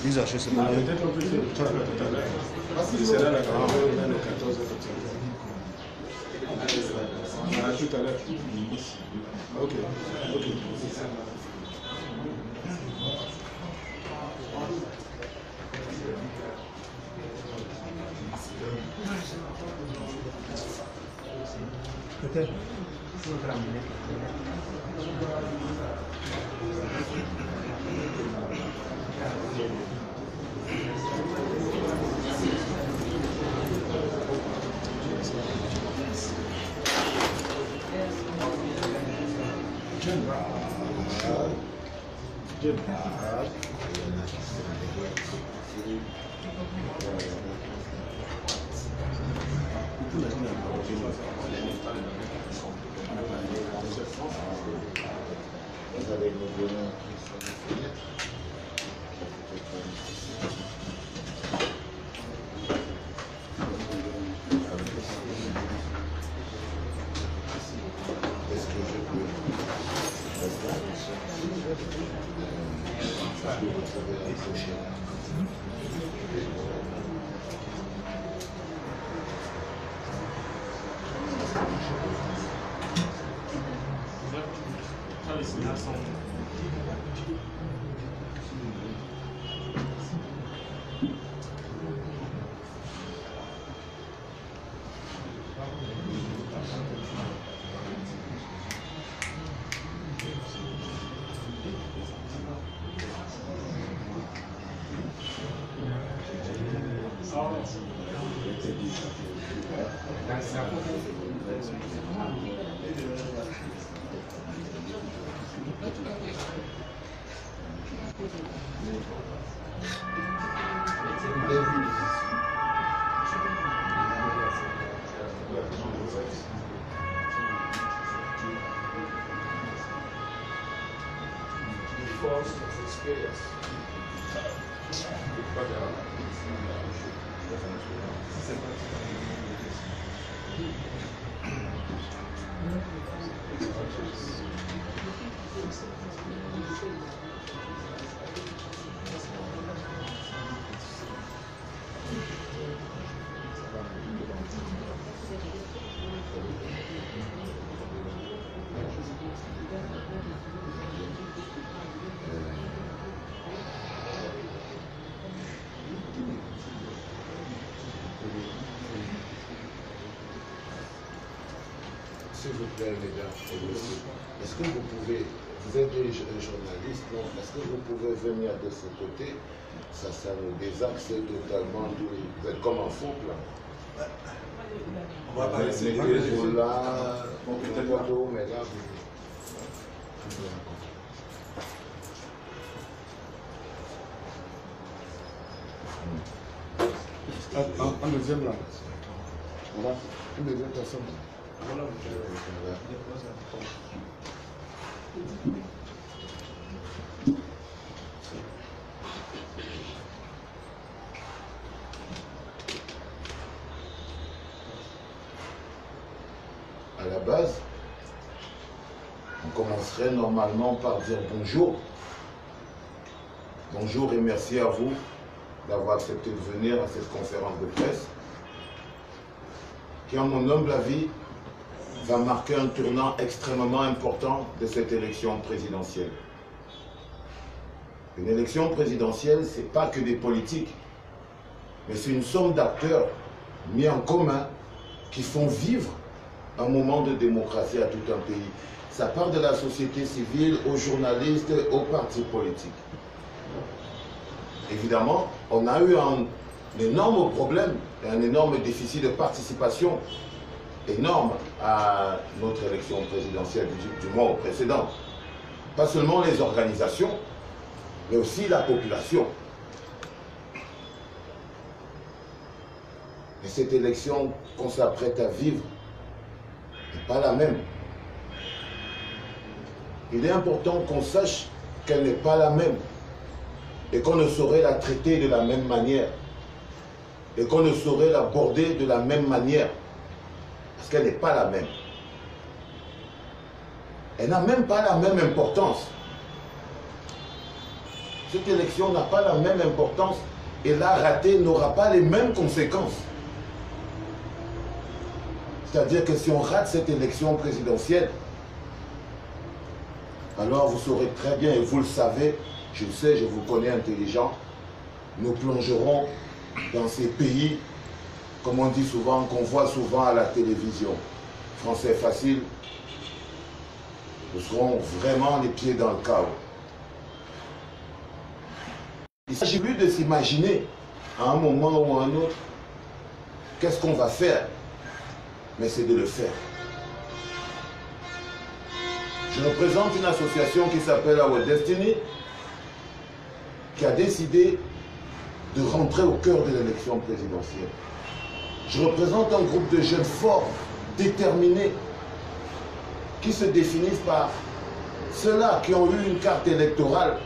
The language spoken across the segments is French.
Peut-être on peut faire tout à l'heure. Ce sera la campagne le 14 tout à l'heure. Ok. Peut-être. S'il vous plaît, mesdames et messieurs, est-ce que vous pouvez, vous êtes des journalistes, non? Est-ce que vous pouvez venir de ce côté? Ça nous désaxe totalement. Vous êtes comme un faux plan. On va pas laisser là, photo, mais là, un deuxième là. Voilà, une deuxième personne. À la base, on commencerait normalement par dire bonjour. Bonjour et merci à vous d'avoir accepté de venir à cette conférence de presse qui, à mon humble avis, va marquer un tournant extrêmement important de cette élection présidentielle. Une élection présidentielle, ce n'est pas que des politiques, mais c'est une somme d'acteurs mis en commun qui font vivre un moment de démocratie à tout un pays. Ça part de la société civile aux journalistes, aux partis politiques. Évidemment, on a eu un énorme problème et un énorme déficit de participation énorme à notre élection présidentielle, du mois précédent. Pas seulement les organisations, mais aussi la population. Et cette élection qu'on s'apprête à vivre n'est pas la même. Il est important qu'on sache qu'elle n'est pas la même et qu'on ne saurait la traiter de la même manière et qu'on ne saurait l'aborder de la même manière parce qu'elle n'est pas la même. Elle n'a même pas la même importance. cette élection n'a pas la même importance et la ratée n'aura pas les mêmes conséquences. C'est-à-dire que si on rate cette élection présidentielle, alors vous saurez très bien, et vous le savez, je le sais, je vous connais intelligent, nous plongerons dans ces pays, comme on dit souvent, qu'on voit souvent à la télévision. Français facile, nous serons vraiment les pieds dans le chaos. Il s'agit plus de s'imaginer à un moment ou à un autre qu'est-ce qu'on va faire, mais c'est de le faire. Je représente une association qui s'appelle Our Destiny, qui a décidé de rentrer au cœur de l'élection présidentielle. Je représente un groupe de jeunes forts, déterminés, qui se définissent par ceux-là qui ont eu une carte électorale,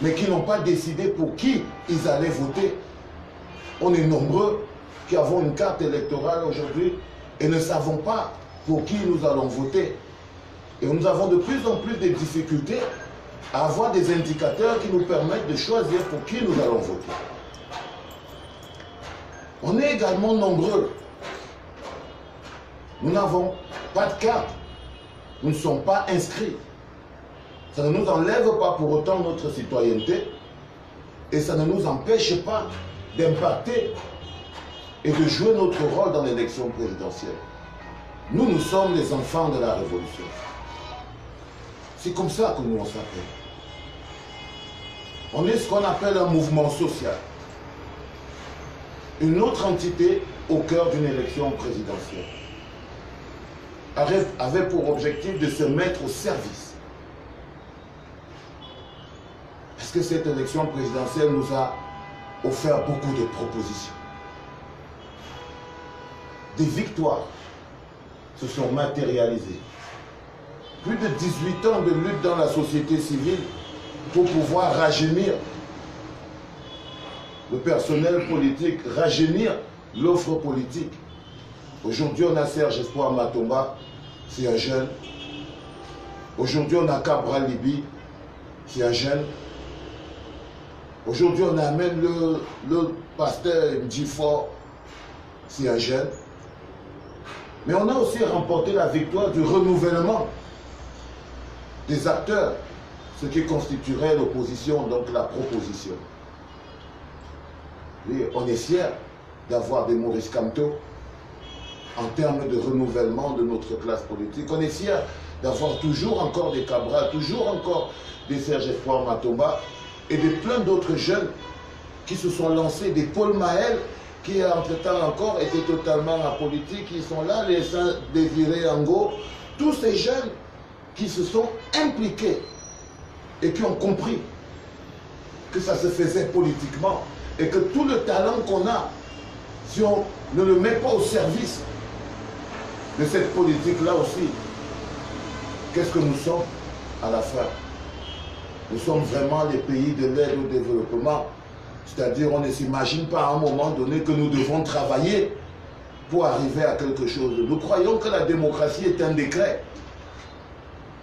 mais qui n'ont pas décidé pour qui ils allaient voter. On est nombreux qui avons une carte électorale aujourd'hui et ne savons pas pour qui nous allons voter. Et nous avons de plus en plus de difficultés à avoir des indicateurs qui nous permettent de choisir pour qui nous allons voter. On est également nombreux. Nous n'avons pas de carte. Nous ne sommes pas inscrits. Ça ne nous enlève pas pour autant notre citoyenneté et ça ne nous empêche pas d'impacter et de jouer notre rôle dans l'élection présidentielle. Nous sommes les enfants de la Révolution. C'est comme ça que nous on s'appelle. On est ce qu'on appelle un mouvement social. Une autre entité au cœur d'une élection présidentielle. Avait pour objectif de se mettre au service. Parce que cette élection présidentielle nous a offert beaucoup de propositions. Des victoires se sont matérialisées. Plus de 18 ans de lutte dans la société civile pour pouvoir rajeunir le personnel politique, rajeunir l'offre politique. Aujourd'hui, on a Serge Espoir Matomba, c'est un jeune. Aujourd'hui, on a Cabral Libi, c'est un jeune. Aujourd'hui, on a même le pasteur Mdjifor, c'est un jeune. Mais on a aussi remporté la victoire du renouvellement des acteurs, ce qui constituerait l'opposition, donc la proposition. Et on est fiers d'avoir des Maurice Kamto en termes de renouvellement de notre classe politique. On est fiers d'avoir toujours encore des Cabral, toujours encore des Serge Espoir Matomba et de plein d'autres jeunes qui se sont lancés, des Paul Mahel qui entre-temps encore étaient totalement apolitiques, qui sont là, les Saint-Désiré Ango, tous ces jeunes qui se sont impliqués et qui ont compris que ça se faisait politiquement et que tout le talent qu'on a, si on ne le met pas au service de cette politique-là aussi, qu'est-ce que nous sommes à la fin? Nous sommes vraiment les pays de l'aide au développement. C'est-à-dire, on ne s'imagine pas à un moment donné que nous devons travailler pour arriver à quelque chose. Nous croyons que la démocratie est un décret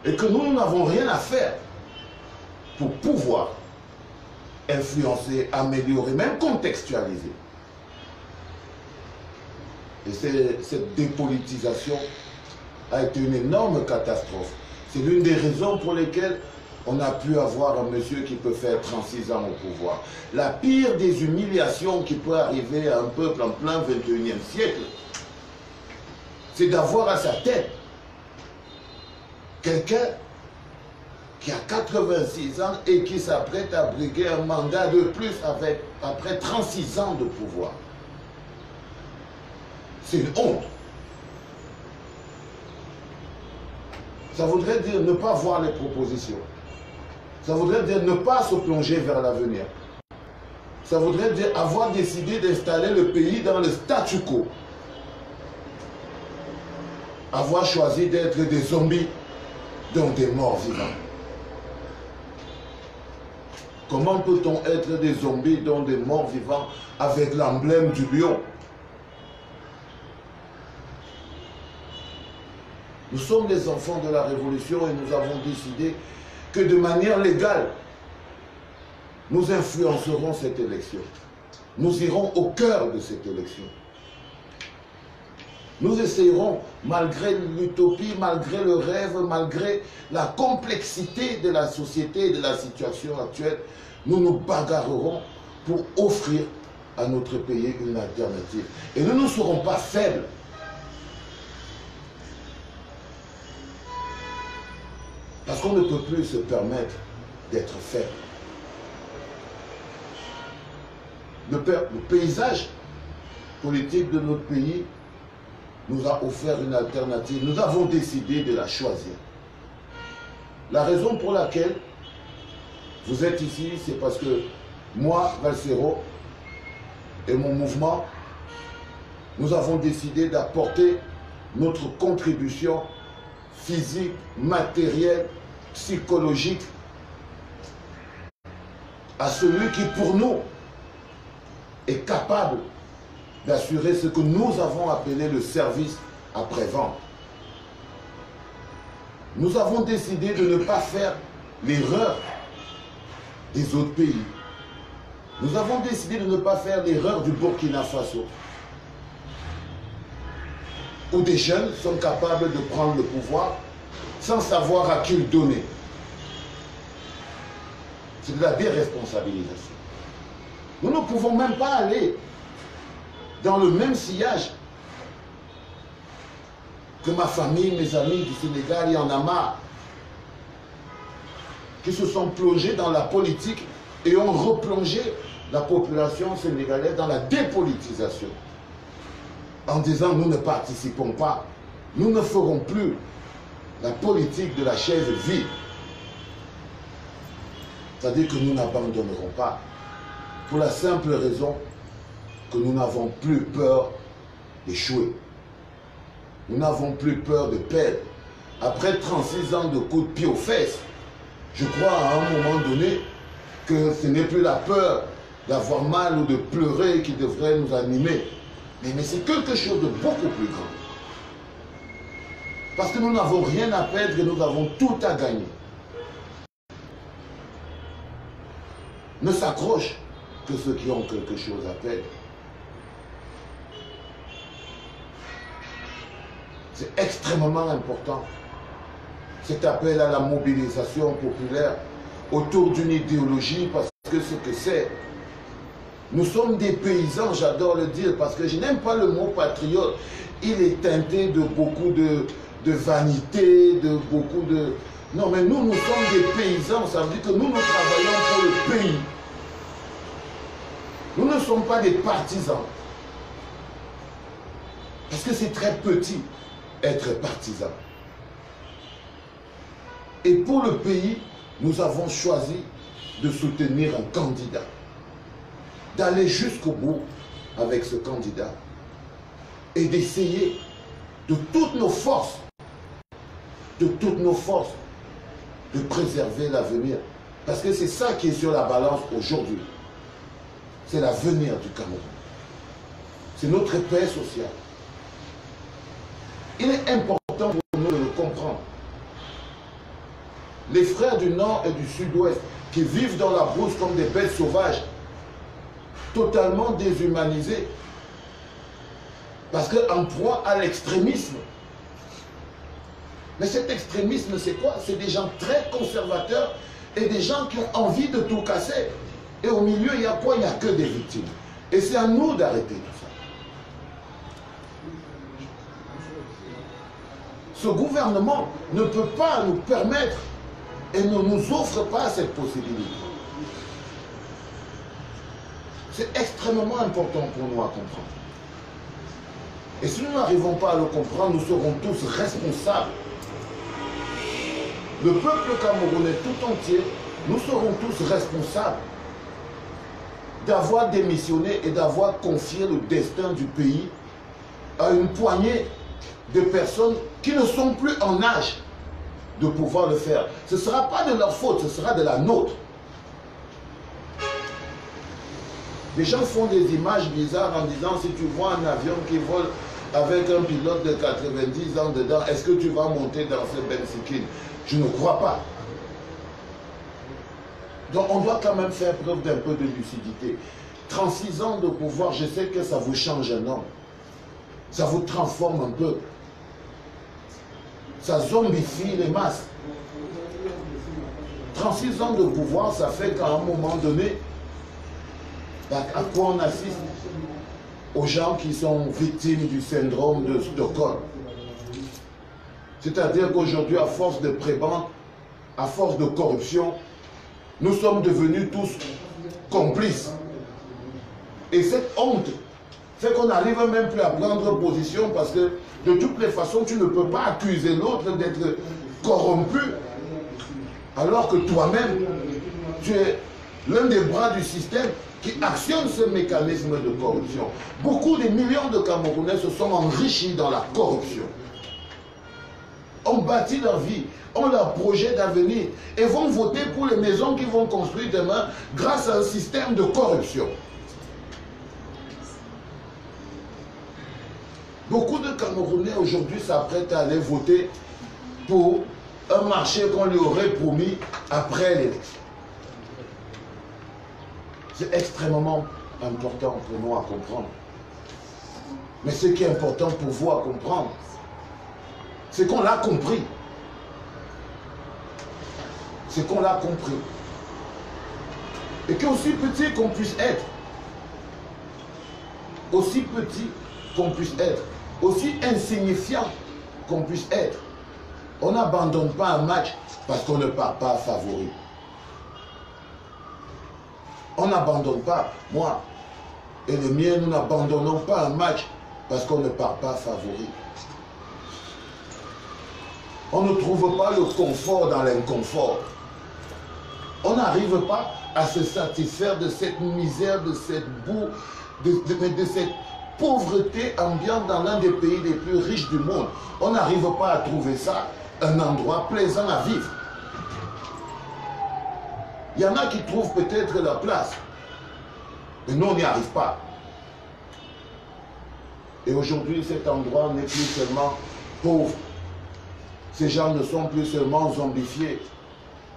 et que nous n'avons rien à faire pour pouvoir influencer, améliorer, même contextualiser. Et cette dépolitisation a été une énorme catastrophe. C'est l'une des raisons pour lesquelles on a pu avoir un monsieur qui peut faire 36 ans au pouvoir. La pire des humiliations qui peut arriver à un peuple en plein 21e siècle, c'est d'avoir à sa tête quelqu'un qui a 86 ans et qui s'apprête à briguer un mandat de plus après 36 ans de pouvoir. C'est une honte. Ça voudrait dire ne pas voir les propositions. Ça voudrait dire ne pas se plonger vers l'avenir. Ça voudrait dire avoir décidé d'installer le pays dans le statu quo. Avoir choisi d'être des zombies, donc des morts vivants. Comment peut-on être des zombies, donc des morts vivants, avec l'emblème du lion? Nous sommes les enfants de la Révolution et nous avons décidé que de manière légale, nous influencerons cette élection. Nous irons au cœur de cette élection. Nous essayerons, malgré l'utopie, malgré le rêve, malgré la complexité de la société et de la situation actuelle, nous nous bagarrerons pour offrir à notre pays une alternative. Et nous ne serons pas faibles. Parce qu'on ne peut plus se permettre d'être faible. Le paysage politique de notre pays nous a offert une alternative. Nous avons décidé de la choisir. La raison pour laquelle vous êtes ici, c'est parce que moi, Valsero, et mon mouvement, nous avons décidé d'apporter notre contribution physique, matérielle, psychologique à celui qui, pour nous, est capable d'assurer ce que nous avons appelé le service après-vente. Nous avons décidé de ne pas faire l'erreur des autres pays. Nous avons décidé de ne pas faire l'erreur du Burkina Faso, où des jeunes sont capables de prendre le pouvoir sans savoir à qui le donner. C'est de la déresponsabilisation. Nous ne pouvons même pas aller dans le même sillage que ma famille, mes amis du Sénégal, il y en a marre, qui se sont plongés dans la politique et ont replongé la population sénégalaise dans la dépolitisation. En disant, nous ne participons pas, nous ne ferons plus la politique de la chaise vide. C'est-à-dire que nous n'abandonnerons pas, pour la simple raison que nous n'avons plus peur d'échouer. Nous n'avons plus peur de perdre. Après 36 ans de coups de pied aux fesses, je crois à un moment donné que ce n'est plus la peur d'avoir mal ou de pleurer qui devrait nous animer. Mais c'est quelque chose de beaucoup plus grand. Parce que nous n'avons rien à perdre et nous avons tout à gagner. Ne s'accroche que ceux qui ont quelque chose à perdre. C'est extrêmement important. Cet appel à la mobilisation populaire autour d'une idéologie, parce que ce que c'est, nous sommes des paysans, j'adore le dire, parce que je n'aime pas le mot patriote. Il est teinté de beaucoup de vanité, de beaucoup de... Non, mais nous sommes des paysans, ça veut dire que nous travaillons pour le pays. Nous ne sommes pas des partisans. Parce que c'est très petit, être partisan. Et pour le pays, nous avons choisi de soutenir un candidat, d'aller jusqu'au bout avec ce candidat et d'essayer de toutes nos forces, de préserver l'avenir. Parce que c'est ça qui est sur la balance aujourd'hui. C'est l'avenir du Cameroun. C'est notre paix sociale. Il est important pour nous de le comprendre. Les frères du Nord et du Sud-Ouest qui vivent dans la brousse comme des bêtes sauvages, totalement déshumanisés, parce qu'en proie à l'extrémisme. Mais cet extrémisme, c'est quoi? C'est des gens très conservateurs et des gens qui ont envie de tout casser. Et au milieu, il y a quoi? Il n'y a que des victimes. Et c'est à nous d'arrêter tout ça. Ce gouvernement ne peut pas nous permettre et ne nous offre pas cette possibilité. C'est extrêmement important pour nous à comprendre. Et si nous n'arrivons pas à le comprendre, nous serons tous responsables. Le peuple camerounais tout entier, nous serons tous responsables d'avoir démissionné et d'avoir confié le destin du pays à une poignée de personnes qui ne sont plus en âge de pouvoir le faire. Ce ne sera pas de leur faute, ce sera de la nôtre. Les gens font des images bizarres en disant, si tu vois un avion qui vole avec un pilote de 90 ans dedans, est-ce que tu vas monter dans ce Benzikin? Je ne crois pas. Donc on doit quand même faire preuve d'un peu de lucidité. 36 ans de pouvoir, je sais que ça vous change un homme. Ça vous transforme un peu. Ça zombifie les masses. 36 ans de pouvoir, ça fait qu'à un moment donné, à quoi on assiste? Aux gens qui sont victimes du syndrome de Stockholm. C'est-à-dire qu'aujourd'hui, à force de prébende, à force de corruption, nous sommes devenus tous complices. Et cette honte fait qu'on n'arrive même plus à prendre position parce que de toutes les façons, tu ne peux pas accuser l'autre d'être corrompu alors que toi-même, tu es l'un des bras du système qui actionne ce mécanisme de corruption. Beaucoup de millions de Camerounais se sont enrichis dans la corruption. Ont bâti leur vie, ont leur projet d'avenir et vont voter pour les maisons qu'ils vont construire demain grâce à un système de corruption. Beaucoup de Camerounais aujourd'hui s'apprêtent à aller voter pour un marché qu'on lui aurait promis après l'élection. C'est extrêmement important pour nous à comprendre. Mais ce qui est important pour vous à comprendre, c'est qu'on l'a compris. C'est qu'on l'a compris. Et qu'aussi petit qu'on puisse être, aussi petit qu'on puisse être, aussi insignifiant qu'on puisse être, on n'abandonne pas un match parce qu'on ne part pas favori. On n'abandonne pas, moi et les miens, nous n'abandonnons pas un match parce qu'on ne part pas favori. On ne trouve pas le confort dans l'inconfort. On n'arrive pas à se satisfaire de cette misère, de cette boue, de cette pauvreté ambiante dans l'un des pays les plus riches du monde. On n'arrive pas à trouver ça un endroit plaisant à vivre. Il y en a qui trouvent peut-être la place, mais nous on n'y arrive pas. Et aujourd'hui cet endroit n'est plus seulement pauvre. Ces gens ne sont plus seulement zombifiés,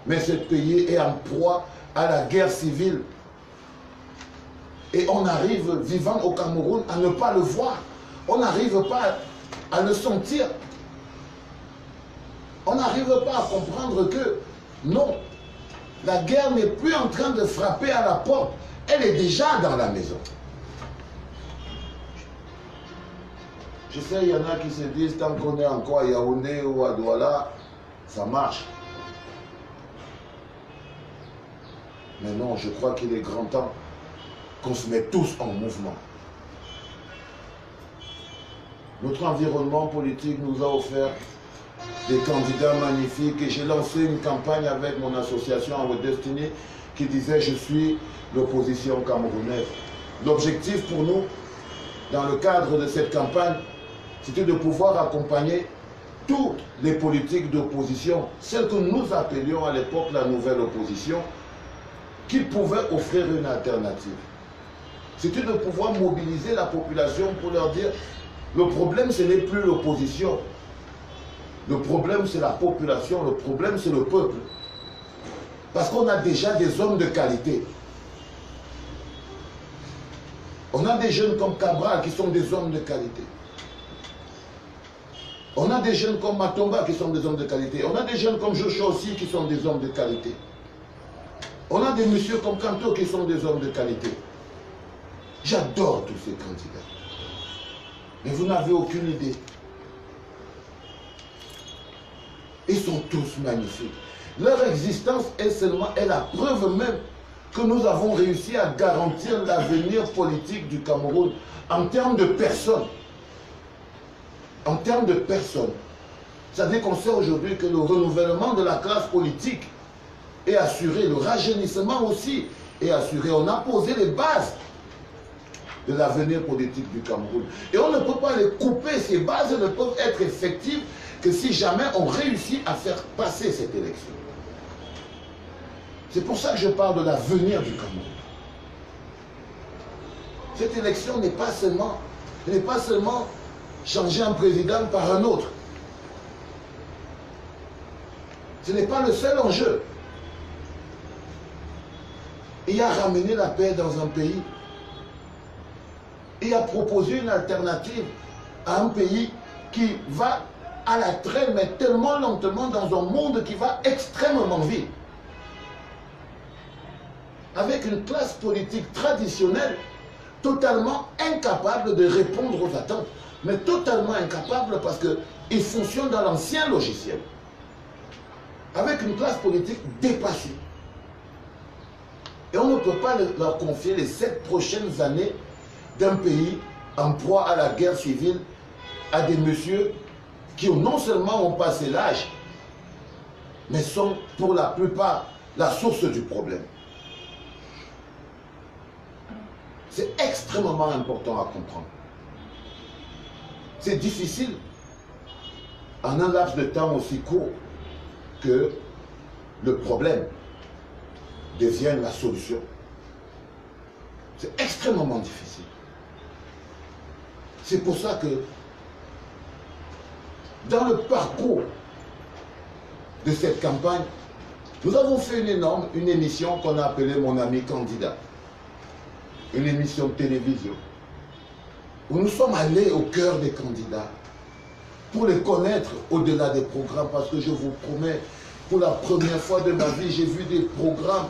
mais ce pays est en proie à la guerre civile. Et on arrive, vivant au Cameroun, à ne pas le voir. On n'arrive pas à le sentir. On n'arrive pas à comprendre que non, la guerre n'est plus en train de frapper à la porte. Elle est déjà dans la maison. Je sais, il y en a qui se disent, tant qu'on est encore à Yaoundé ou à Douala, ça marche. Mais non, je crois qu'il est grand temps qu'on se mette tous en mouvement. Notre environnement politique nous a offert des candidats magnifiques et j'ai lancé une campagne avec mon association Our Destiny qui disait « Je suis l'opposition camerounaise ». L'objectif pour nous, dans le cadre de cette campagne, c'était de pouvoir accompagner toutes les politiques d'opposition, celles que nous appelions à l'époque la nouvelle opposition, qui pouvaient offrir une alternative. C'était de pouvoir mobiliser la population pour leur dire le problème ce n'est plus l'opposition, le problème c'est la population, le problème c'est le peuple. Parce qu'on a déjà des hommes de qualité. On a des jeunes comme Cabral qui sont des hommes de qualité. On a des jeunes comme Matomba qui sont des hommes de qualité. On a des jeunes comme Joshua aussi qui sont des hommes de qualité. On a des messieurs comme Kanto qui sont des hommes de qualité. J'adore tous ces candidats. Mais vous n'avez aucune idée. Ils sont tous magnifiques. Leur existence est la preuve même que nous avons réussi à garantir l'avenir politique du Cameroun en termes de personnes. En termes de personnes. C'est-à-dire qu'on sait aujourd'hui que le renouvellement de la classe politique est assuré, le rajeunissement aussi est assuré. On a posé les bases de l'avenir politique du Cameroun. Et on ne peut pas les couper, ces bases ne peuvent être effectives que si jamais on réussit à faire passer cette élection. C'est pour ça que je parle de l'avenir du Cameroun. Cette élection n'est pas seulement changer un président par un autre. Ce n'est pas le seul enjeu. et a ramené la paix dans un pays. Et a proposé une alternative à un pays qui va à la traîne, mais tellement lentement dans un monde qui va extrêmement vite. Avec une classe politique traditionnelle totalement incapable de répondre aux attentes, mais totalement incapable parce qu'ils fonctionnent dans l'ancien logiciel. Avec une classe politique dépassée. Et on ne peut pas leur confier les 7 prochaines années d'un pays en proie à la guerre civile à des messieurs qui non seulement ont passé l'âge, mais sont pour la plupart la source du problème. C'est extrêmement important à comprendre. C'est difficile en un laps de temps aussi court que le problème devienne la solution. C'est extrêmement difficile. C'est pour ça que dans le parcours de cette campagne, nous avons fait une émission qu'on a appelée Mon ami candidat. Une émission de télévision où nous sommes allés au cœur des candidats pour les connaître au-delà des programmes, parce que je vous promets, pour la première fois de ma vie, j'ai vu des programmes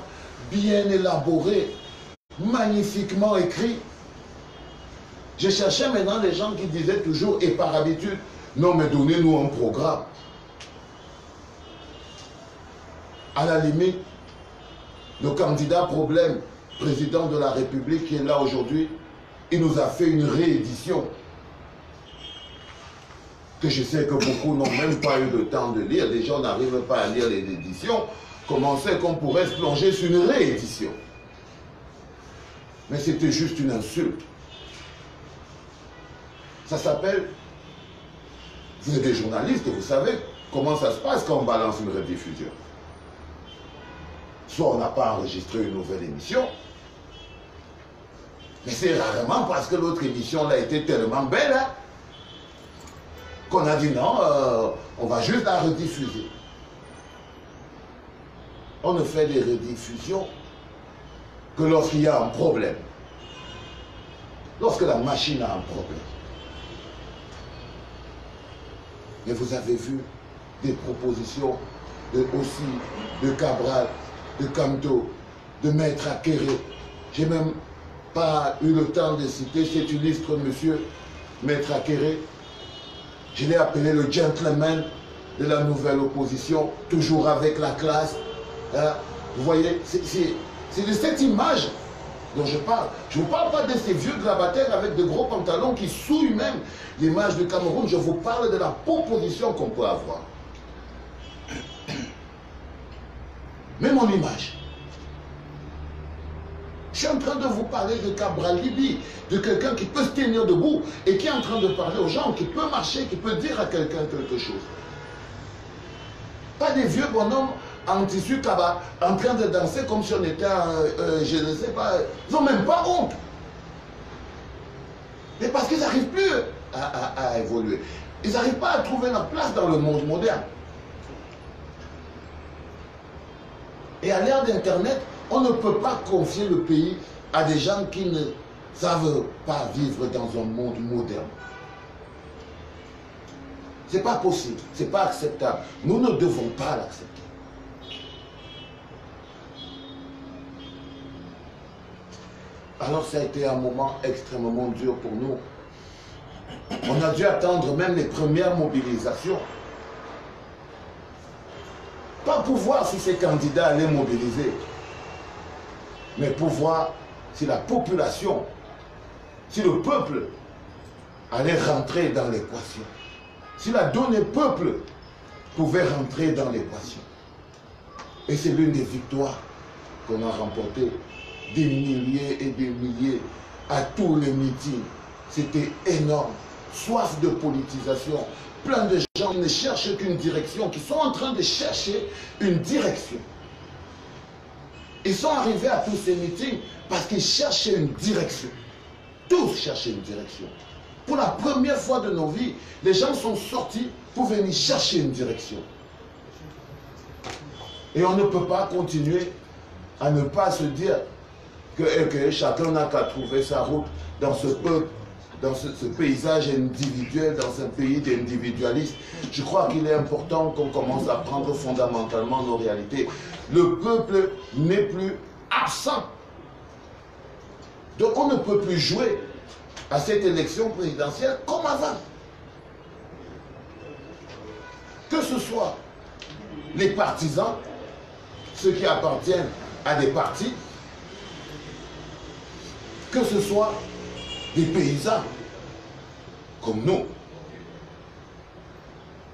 bien élaborés, magnifiquement écrits. Je cherchais maintenant des gens qui disaient toujours, et par habitude, non mais donnez-nous un programme. À la limite, le candidat problème, président de la République qui est là aujourd'hui, il nous a fait une réédition que je sais que beaucoup n'ont même pas eu le temps de lire. Les gens n'arrivent pas à lire les éditions. Comment c'est qu'on pourrait se plonger sur une réédition? Mais c'était juste une insulte. Ça s'appelle... Vous êtes des journalistes, vous savez comment ça se passe quand on balance une rediffusion. Soit on n'a pas enregistré une nouvelle émission, mais c'est rarement parce que l'autre émission là était tellement belle hein, qu'on a dit non, on va juste la rediffuser. On ne fait des rediffusions que lorsqu'il y a un problème. Lorsque la machine a un problème. Mais vous avez vu des propositions aussi de Cabral, de Camto, de Maître Akere. J'ai même pas eu le temps de citer cet illustre monsieur, Maître Akere. Je l'ai appelé le gentleman de la nouvelle opposition, toujours avec la classe. Hein? Vous voyez, c'est de cette image dont je parle. Je ne vous parle pas de ces vieux grabataires avec de gros pantalons qui souillent même l'image du Cameroun. Je vous parle de la proposition qu'on peut avoir. Mais mon image. Je suis en train de vous parler de Cabral Libi, de quelqu'un qui peut se tenir debout et qui est en train de parler aux gens, qui peut marcher, qui peut dire à quelqu'un quelque chose. Pas des vieux bonhommes en tissu cabas, en train de danser comme si on était, je ne sais pas, ils n'ont même pas honte. Mais parce qu'ils n'arrivent plus à évoluer. Ils n'arrivent pas à trouver leur place dans le monde moderne. Et à l'ère d'Internet, on ne peut pas confier le pays à des gens qui ne savent pas vivre dans un monde moderne. Ce n'est pas possible, ce n'est pas acceptable. Nous ne devons pas l'accepter. Alors ça a été un moment extrêmement dur pour nous. On a dû attendre même les premières mobilisations. Pas pour voir si ces candidats allaient mobiliser, mais pour voir si la population, si le peuple allait rentrer dans l'équation. Si la donnée peuple pouvait rentrer dans l'équation. Et c'est l'une des victoires qu'on a remportées. Des milliers et des milliers à tous les meetings. C'était énorme. Soif de politisation. Plein de gens qui ne cherchent qu'une direction, qui sont en train de chercher une direction. Ils sont arrivés à tous ces meetings parce qu'ils cherchaient une direction. Tous cherchaient une direction. Pour la première fois de nos vies, les gens sont sortis pour venir chercher une direction. Et on ne peut pas continuer à ne pas se dire que chacun n'a qu'à trouver sa route dans ce peuple, dans ce paysage individuel, dans un pays d'individualistes. Je crois qu'il est important qu'on commence à prendre fondamentalement nos réalités. Le peuple n'est plus absent. Donc on ne peut plus jouer à cette élection présidentielle comme avant. Que ce soit les partisans, ceux qui appartiennent à des partis, que ce soit des paysans comme nous,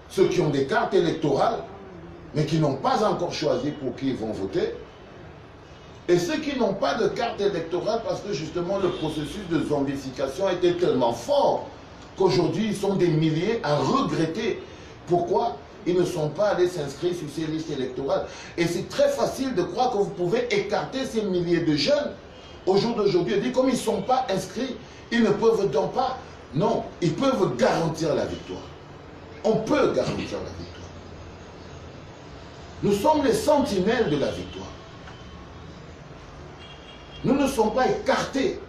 ceux qui ont des cartes électorales, mais qui n'ont pas encore choisi pour qui ils vont voter, et ceux qui n'ont pas de carte électorale parce que justement le processus de zombification a été tellement fort qu'aujourd'hui ils sont des milliers à regretter pourquoi ils ne sont pas allés s'inscrire sur ces listes électorales. Et c'est très facile de croire que vous pouvez écarter ces milliers de jeunes au jour d'aujourd'hui et dire comme ils ne sont pas inscrits, ils ne peuvent donc pas. Non, ils peuvent garantir la victoire. On peut garantir la victoire. Nous sommes les sentinelles de la victoire. Nous ne sommes pas écartés.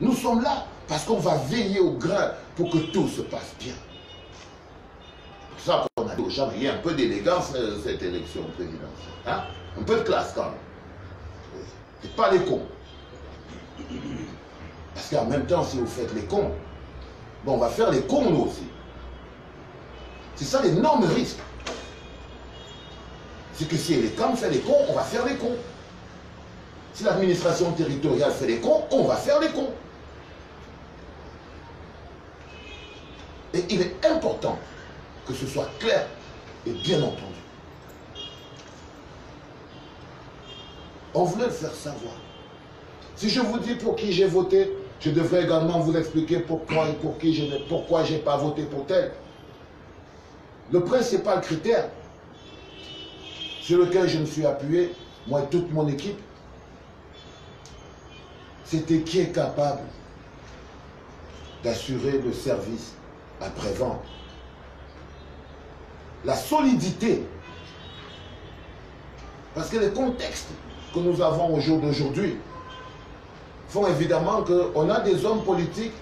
Nous sommes là parce qu'on va veiller au grain pour que tout se passe bien. C'est pour ça qu'on a dit aux gens, il y a un peu d'élégance cette élection présidentielle. Hein? Un peu de classe quand même. Et pas les cons. Parce qu'en même temps, si vous faites les cons, bon, on va faire les cons nous aussi. C'est ça l'énorme risque. C'est que si les camps fait les cons, on va faire les cons. Si l'administration territoriale fait les cons, on va faire les cons. Et il est important que ce soit clair et bien entendu. On voulait le faire savoir. Si je vous dis pour qui j'ai voté, je devrais également vous expliquer pourquoi et pour qui pourquoi je n'ai pas voté pour tel. Le principal critère sur lequel je me suis appuyé, moi et toute mon équipe, c'était qui est capable d'assurer le service après-vente. La solidité. Parce que les contextes que nous avons au jour d'aujourd'hui font évidemment qu'on a des hommes politiques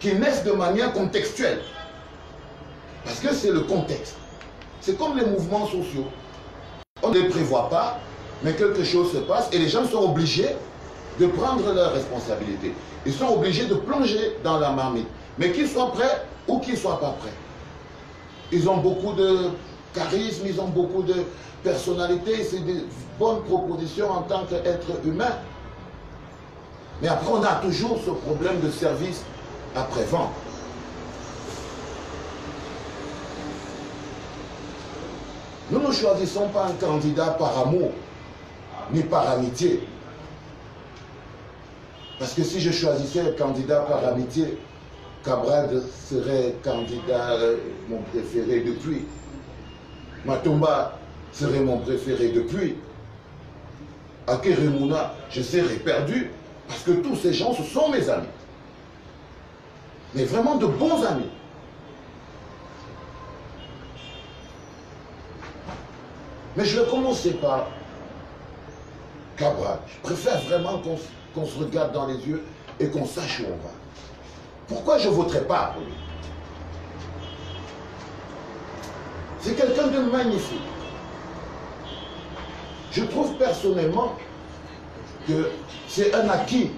qui naissent de manière contextuelle. Parce que c'est le contexte. C'est comme les mouvements sociaux. On ne les prévoit pas, mais quelque chose se passe et les gens sont obligés de prendre leurs responsabilités. Ils sont obligés de plonger dans la marmite. Mais qu'ils soient prêts ou qu'ils ne soient pas prêts. Ils ont beaucoup de charisme, ils ont beaucoup de personnalité, c'est des bonnes propositions en tant qu'être humain. Mais après, on a toujours ce problème de service après-vente. Nous ne choisissons pas un candidat par amour, ni par amitié. Parce que si je choisissais un candidat par amitié, Cabral serait candidat, mon préféré depuis. Matomba serait mon préféré depuis. Akeremouna, je serais perdu parce que tous ces gens, ce sont mes amis. Mais vraiment de bons amis. Mais je vais commencer par Cabral. Je préfère vraiment qu'on se regarde dans les yeux et qu'on sache où on va. Pourquoi je ne voterai pas pour lui? C'est quelqu'un de magnifique. Je trouve personnellement que c'est un acquis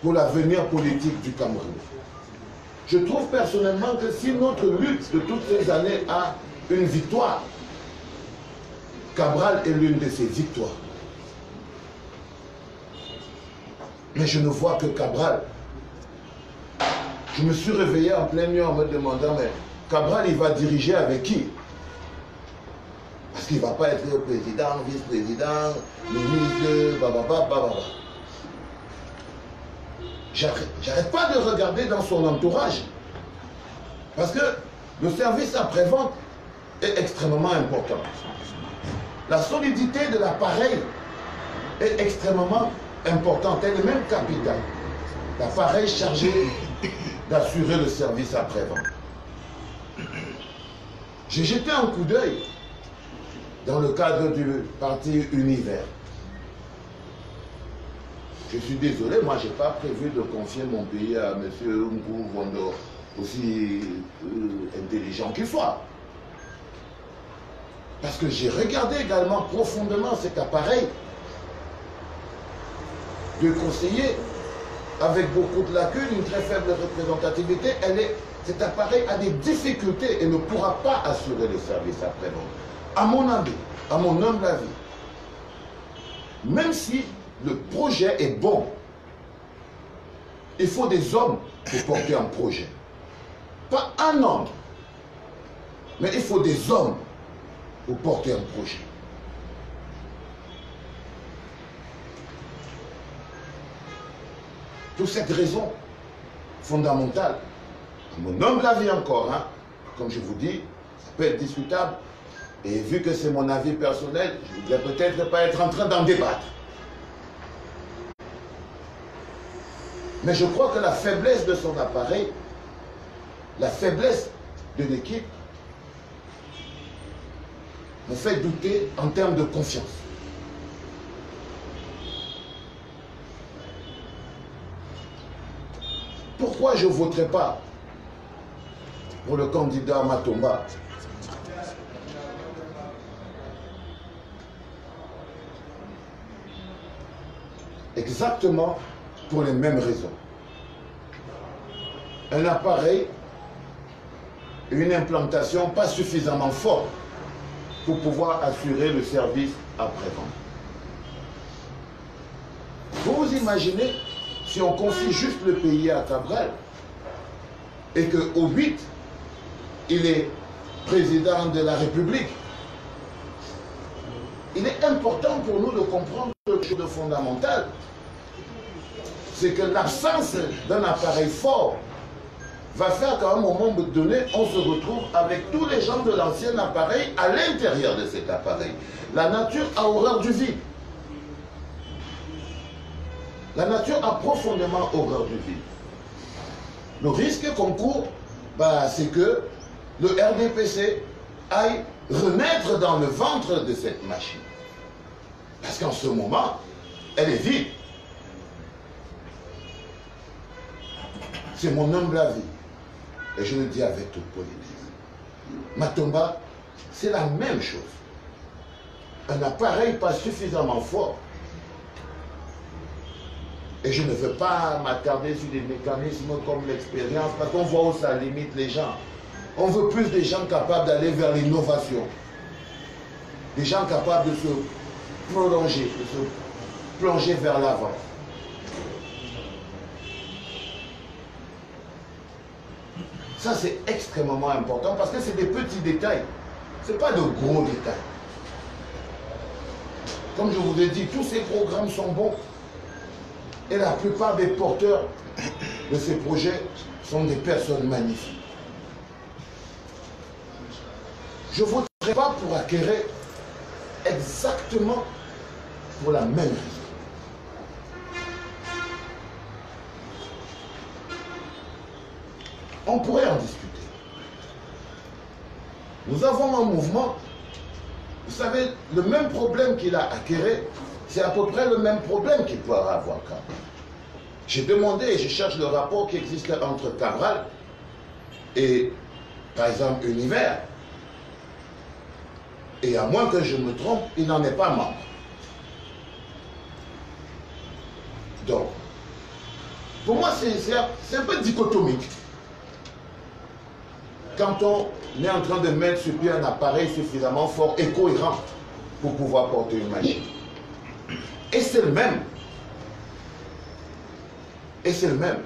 pour l'avenir politique du Cameroun. Je trouve personnellement que si notre lutte de toutes ces années a une victoire, Cabral est l'une de ces victoires. Mais je ne vois que Cabral. Je me suis réveillé en pleine nuit en me demandant, mais Cabral, il va diriger avec qui? Parce qu'il ne va pas être président, vice-président, ministre, bababa. J'arrête pas de regarder dans son entourage. Parce que le service après-vente est extrêmement important. La solidité de l'appareil est extrêmement importante. Elle est même capitale. L'appareil chargé d'assurer le service après-vente. J'ai jeté un coup d'œil dans le cadre du parti Univers. Je suis désolé, moi, je n'ai pas prévu de confier mon pays à M. Ngou Vondo, aussi intelligent qu'il soit. Parce que j'ai regardé également profondément cet appareil de conseiller avec beaucoup de lacunes, une très faible représentativité. Cet appareil a des difficultés et ne pourra pas assurer le service après-vente. À mon avis, à mon humble avis, même si le projet est bon, il faut des hommes pour porter un projet. Pas un homme, mais il faut des hommes pour porter un projet. Pour cette raison fondamentale, à mon humble avis encore, hein, comme je vous dis, ça peut être discutable, et vu que c'est mon avis personnel, je ne voudrais peut-être pas être en train d'en débattre. Mais je crois que la faiblesse de son appareil, la faiblesse de l'équipe, me fait douter en termes de confiance. Pourquoi je ne voterai pas pour le candidat Matomba? Exactement pour les mêmes raisons. Un appareil, une implantation pas suffisamment forte pour pouvoir assurer le service après-vente. Vous vous imaginez si on confie juste le pays à Cabral et qu'au 8, il est président de la République. Il est important pour nous de comprendre quelque chose de fondamental. C'est que l'absence d'un appareil fort va faire qu'à un moment donné, on se retrouve avec tous les gens de l'ancien appareil à l'intérieur de cet appareil. La nature a horreur du vide. La nature a profondément horreur du vide. Le risque qu'on court, c'est que le RDPC aille renaître dans le ventre de cette machine. Parce qu'en ce moment, elle est vide. C'est mon humble avis. Et je le dis avec toute politesse. Matomba, c'est la même chose. Un appareil pas suffisamment fort. Et je ne veux pas m'attarder sur des mécanismes comme l'expérience, parce qu'on voit où ça limite les gens. On veut plus des gens capables d'aller vers l'innovation. Des gens capables de se prolonger, de se plonger vers l'avant. Ça, c'est extrêmement important parce que c'est des petits détails. Ce n'est pas de gros détails. Comme je vous ai dit, tous ces programmes sont bons. Et la plupart des porteurs de ces projets sont des personnes magnifiques. Je ne voterai pas pour acquérir exactement pour la même raison. On pourrait en discuter. Nous avons un mouvement, vous savez, le même problème qu'il a acquéré, c'est à peu près le même problème qu'il peut avoir Cabral. J'ai demandé et je cherche le rapport qui existe entre Cabral et, par exemple, Univers. Et à moins que je me trompe, il n'en est pas membre. Donc, pour moi, c'est un peu dichotomique. Quand on est en train de mettre sur pied un appareil suffisamment fort et cohérent pour pouvoir porter une machine. Et c'est le même. Et c'est le même.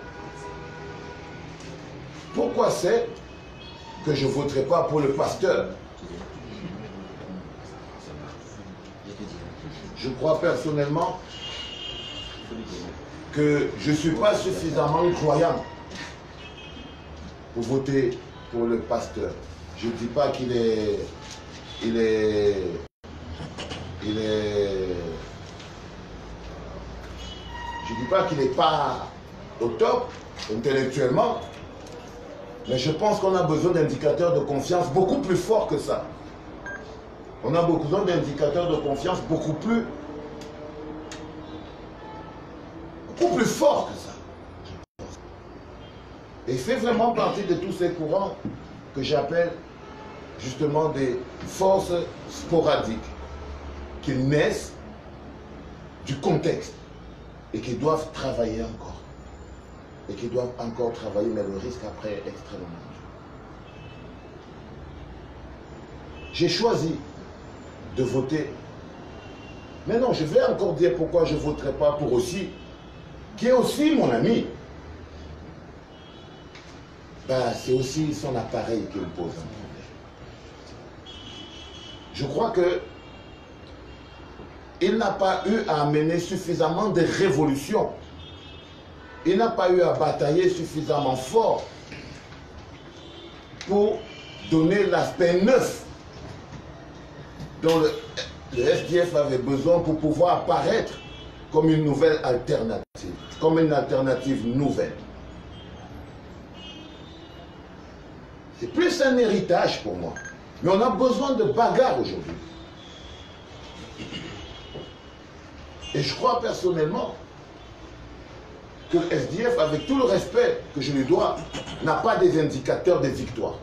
Pourquoi c'est que je ne voterai pas pour le pasteur? Je crois personnellement que je ne suis pas suffisamment croyant pour voter pour le pasteur. Je ne dis pas qu'il est... Je ne dis pas qu'il n'est pas au top intellectuellement, mais je pense qu'on a besoin d'indicateurs de confiance beaucoup plus forts que ça. On a besoin d'indicateurs de confiance beaucoup plus beaucoup plus fort que ça. Et il fait vraiment partie de tous ces courants que j'appelle justement des forces sporadiques qui naissent du contexte et qui doivent travailler encore. Et qui doivent encore travailler, mais le risque après est extrêmement dur. J'ai choisi de voter. Mais non, je vais encore dire pourquoi je ne voterai pas pour aussi, qui est aussi mon ami. Ben, c'est aussi son appareil qui me pose un problème. Je crois que il n'a pas eu à mener suffisamment de révolutions. Il n'a pas eu à batailler suffisamment fort pour donner l'aspect neuf dont le SDF avait besoin pour pouvoir apparaître comme une nouvelle alternative, comme une alternative nouvelle. C'est plus un héritage pour moi. Mais on a besoin de bagarre aujourd'hui. Et je crois personnellement que le SDF, avec tout le respect que je lui dois, n'a pas des indicateurs de victoire.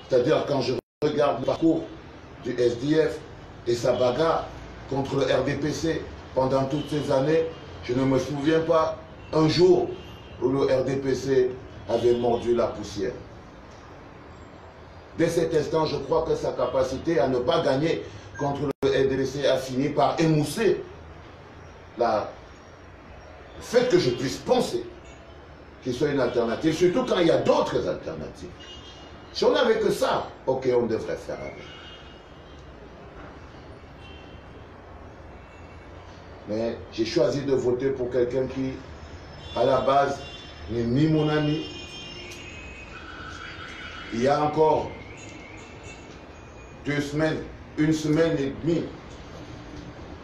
C'est-à-dire quand je regarde le parcours du SDF et sa bagarre contre le RDPC pendant toutes ces années, je ne me souviens pas un jour où le RDPC avait mordu la poussière. Dès cet instant, je crois que sa capacité à ne pas gagner contre le RDPC a fini par émousser le fait que je puisse penser qu'il soit une alternative, surtout quand il y a d'autres alternatives. Si on n'avait que ça, ok, on devrait faire avec. Mais j'ai choisi de voter pour quelqu'un qui, à la base, n'est ni mon ami. Il y a encore 2 semaines, 1 semaine et demie,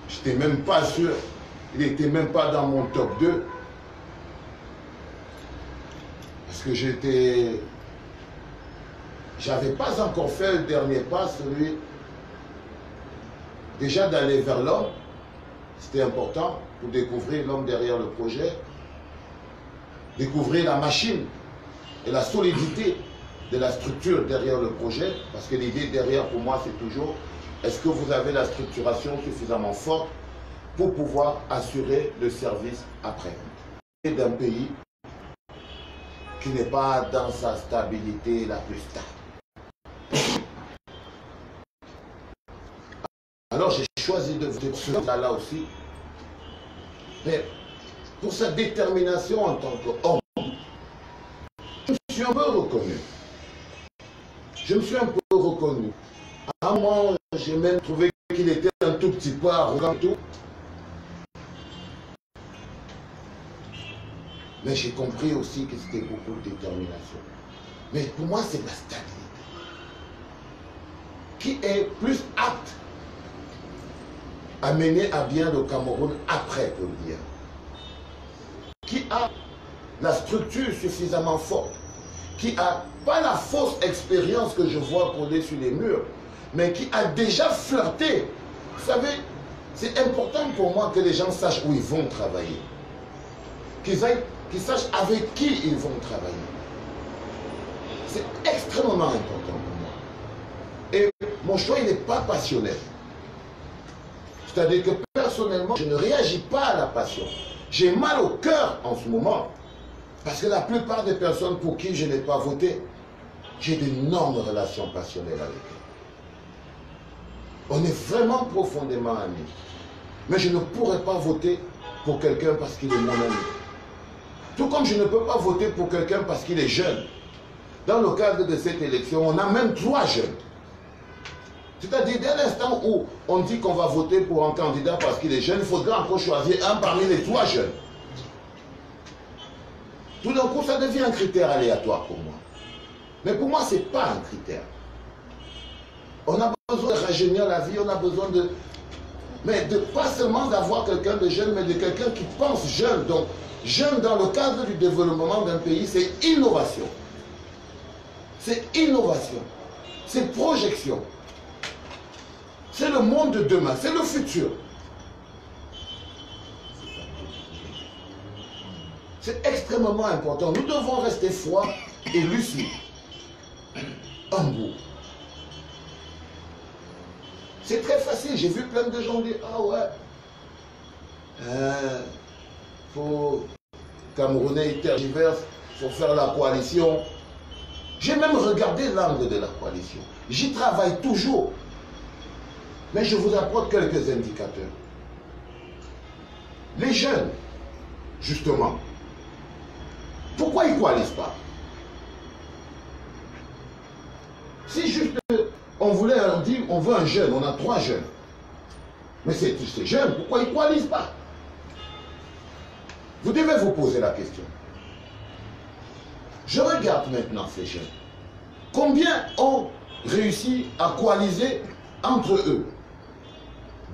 je n'étais même pas sûr. Il n'était même pas dans mon top 2. Parce que j'avais pas encore fait le dernier pas, celui déjà d'aller vers l'homme. C'était important pour découvrir l'homme derrière le projet, découvrir la machine et la solidité de la structure derrière le projet, parce que l'idée derrière pour moi c'est toujours, est-ce que vous avez la structuration suffisamment forte pour pouvoir assurer le service après. Et d'un pays qui n'est pas dans sa stabilité la plus stable. Alors j'ai choisi de voter pour cela aussi, mais pour sa détermination en tant qu'homme, je me suis un peu reconnu. Je me suis un peu reconnu. À un moment, j'ai même trouvé qu'il était un tout petit peu arrogant tout. Mais j'ai compris aussi que c'était beaucoup de détermination. Mais pour moi, c'est la stabilité. Qui est plus apte à mener à bien le Cameroun après Paul-Biya? Qui a la structure suffisamment forte? Qui a pas la fausse expérience que je vois coller sur les murs, mais qui a déjà flirté. Vous savez, c'est important pour moi que les gens sachent où ils vont travailler. Qu'ils sachent avec qui ils vont travailler. C'est extrêmement important pour moi. Et mon choix, il n'est pas passionnel. C'est-à-dire que personnellement, je ne réagis pas à la passion. J'ai mal au cœur en ce moment. Parce que la plupart des personnes pour qui je n'ai pas voté, j'ai d'énormes relations passionnelles avec eux. On est vraiment profondément amis. Mais je ne pourrais pas voter pour quelqu'un parce qu'il est mon ami. Tout comme je ne peux pas voter pour quelqu'un parce qu'il est jeune. Dans le cadre de cette élection, on a même 3 jeunes. C'est-à-dire, dès l'instant où on dit qu'on va voter pour un candidat parce qu'il est jeune, il faudra encore choisir un parmi les 3 jeunes. Tout d'un coup, ça devient un critère aléatoire pour moi. Mais pour moi, ce n'est pas un critère. On a besoin de rajeunir la vie, on a besoin de... Mais de pas seulement d'avoir quelqu'un de jeune, mais de quelqu'un qui pense jeune. Donc, jeune dans le cadre du développement d'un pays, c'est innovation. C'est innovation. C'est projection. C'est le monde de demain, c'est le futur. C'est extrêmement important. Nous devons rester froids et lucides. En bout. C'est très facile. J'ai vu plein de gens dire, ah ouais, faut Camerounais ils tergiversent, faut faire la coalition. J'ai même regardé l'angle de la coalition. J'y travaille toujours. Mais je vous apporte quelques indicateurs. Les jeunes, justement, pourquoi ils ne coalisent pas? Si juste on voulait dire, on veut un jeune, on a 3 jeunes. Mais ces jeunes, pourquoi ils ne coalisent pas? Vous devez vous poser la question. Je regarde maintenant ces jeunes. Combien ont réussi à coaliser entre eux?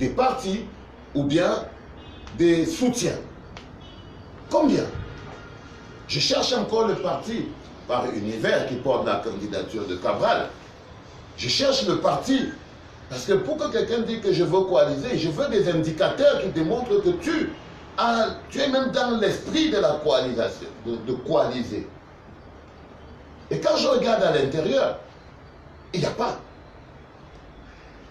Des partis ou bien des soutiens? Combien? Je cherche encore le parti par univers qui porte la candidature de Cabral. Je cherche le parti parce que pour que quelqu'un dise que je veux coaliser, je veux des indicateurs qui démontrent que tu es même dans l'esprit de la coalisation, de coaliser. Et quand je regarde à l'intérieur, il n'y a pas.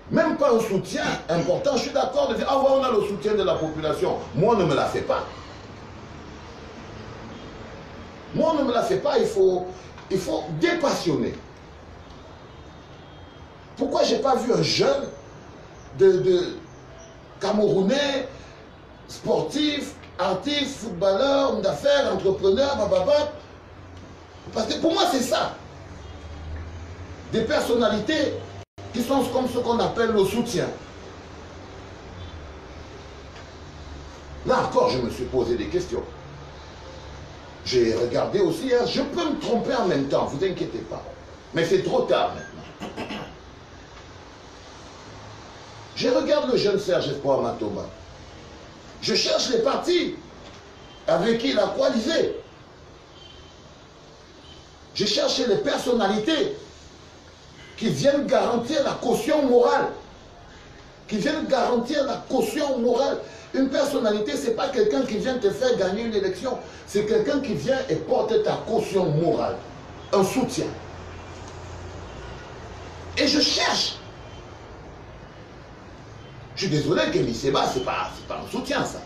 Même pas un soutien important. Je suis d'accord de dire, ah ouais, on a le soutien de la population. Moi, on ne me la fait pas. Moi, on ne me la fait pas. Il faut dépassionner. Pourquoi je n'ai pas vu un jeune de Camerounais, sportif, artiste, footballeur, homme d'affaires, entrepreneur, bababa? Parce que pour moi, c'est ça. Des personnalités qui sont comme ce qu'on appelle le soutien. Là encore, je me suis posé des questions. J'ai regardé aussi, hein, je peux me tromper en même temps, vous inquiétez pas. Mais c'est trop tard maintenant. Je regarde le jeune Serge Espoir Matomba. Je cherche les partis avec qui il a coalisé. Je cherche les personnalités qui viennent garantir la caution morale. Qui viennent garantir la caution morale. Une personnalité, ce n'est pas quelqu'un qui vient te faire gagner une élection. C'est quelqu'un qui vient et porte ta caution morale. Un soutien. Et je cherche. Je suis désolé que Miseba, ce n'est pas un soutien, ça.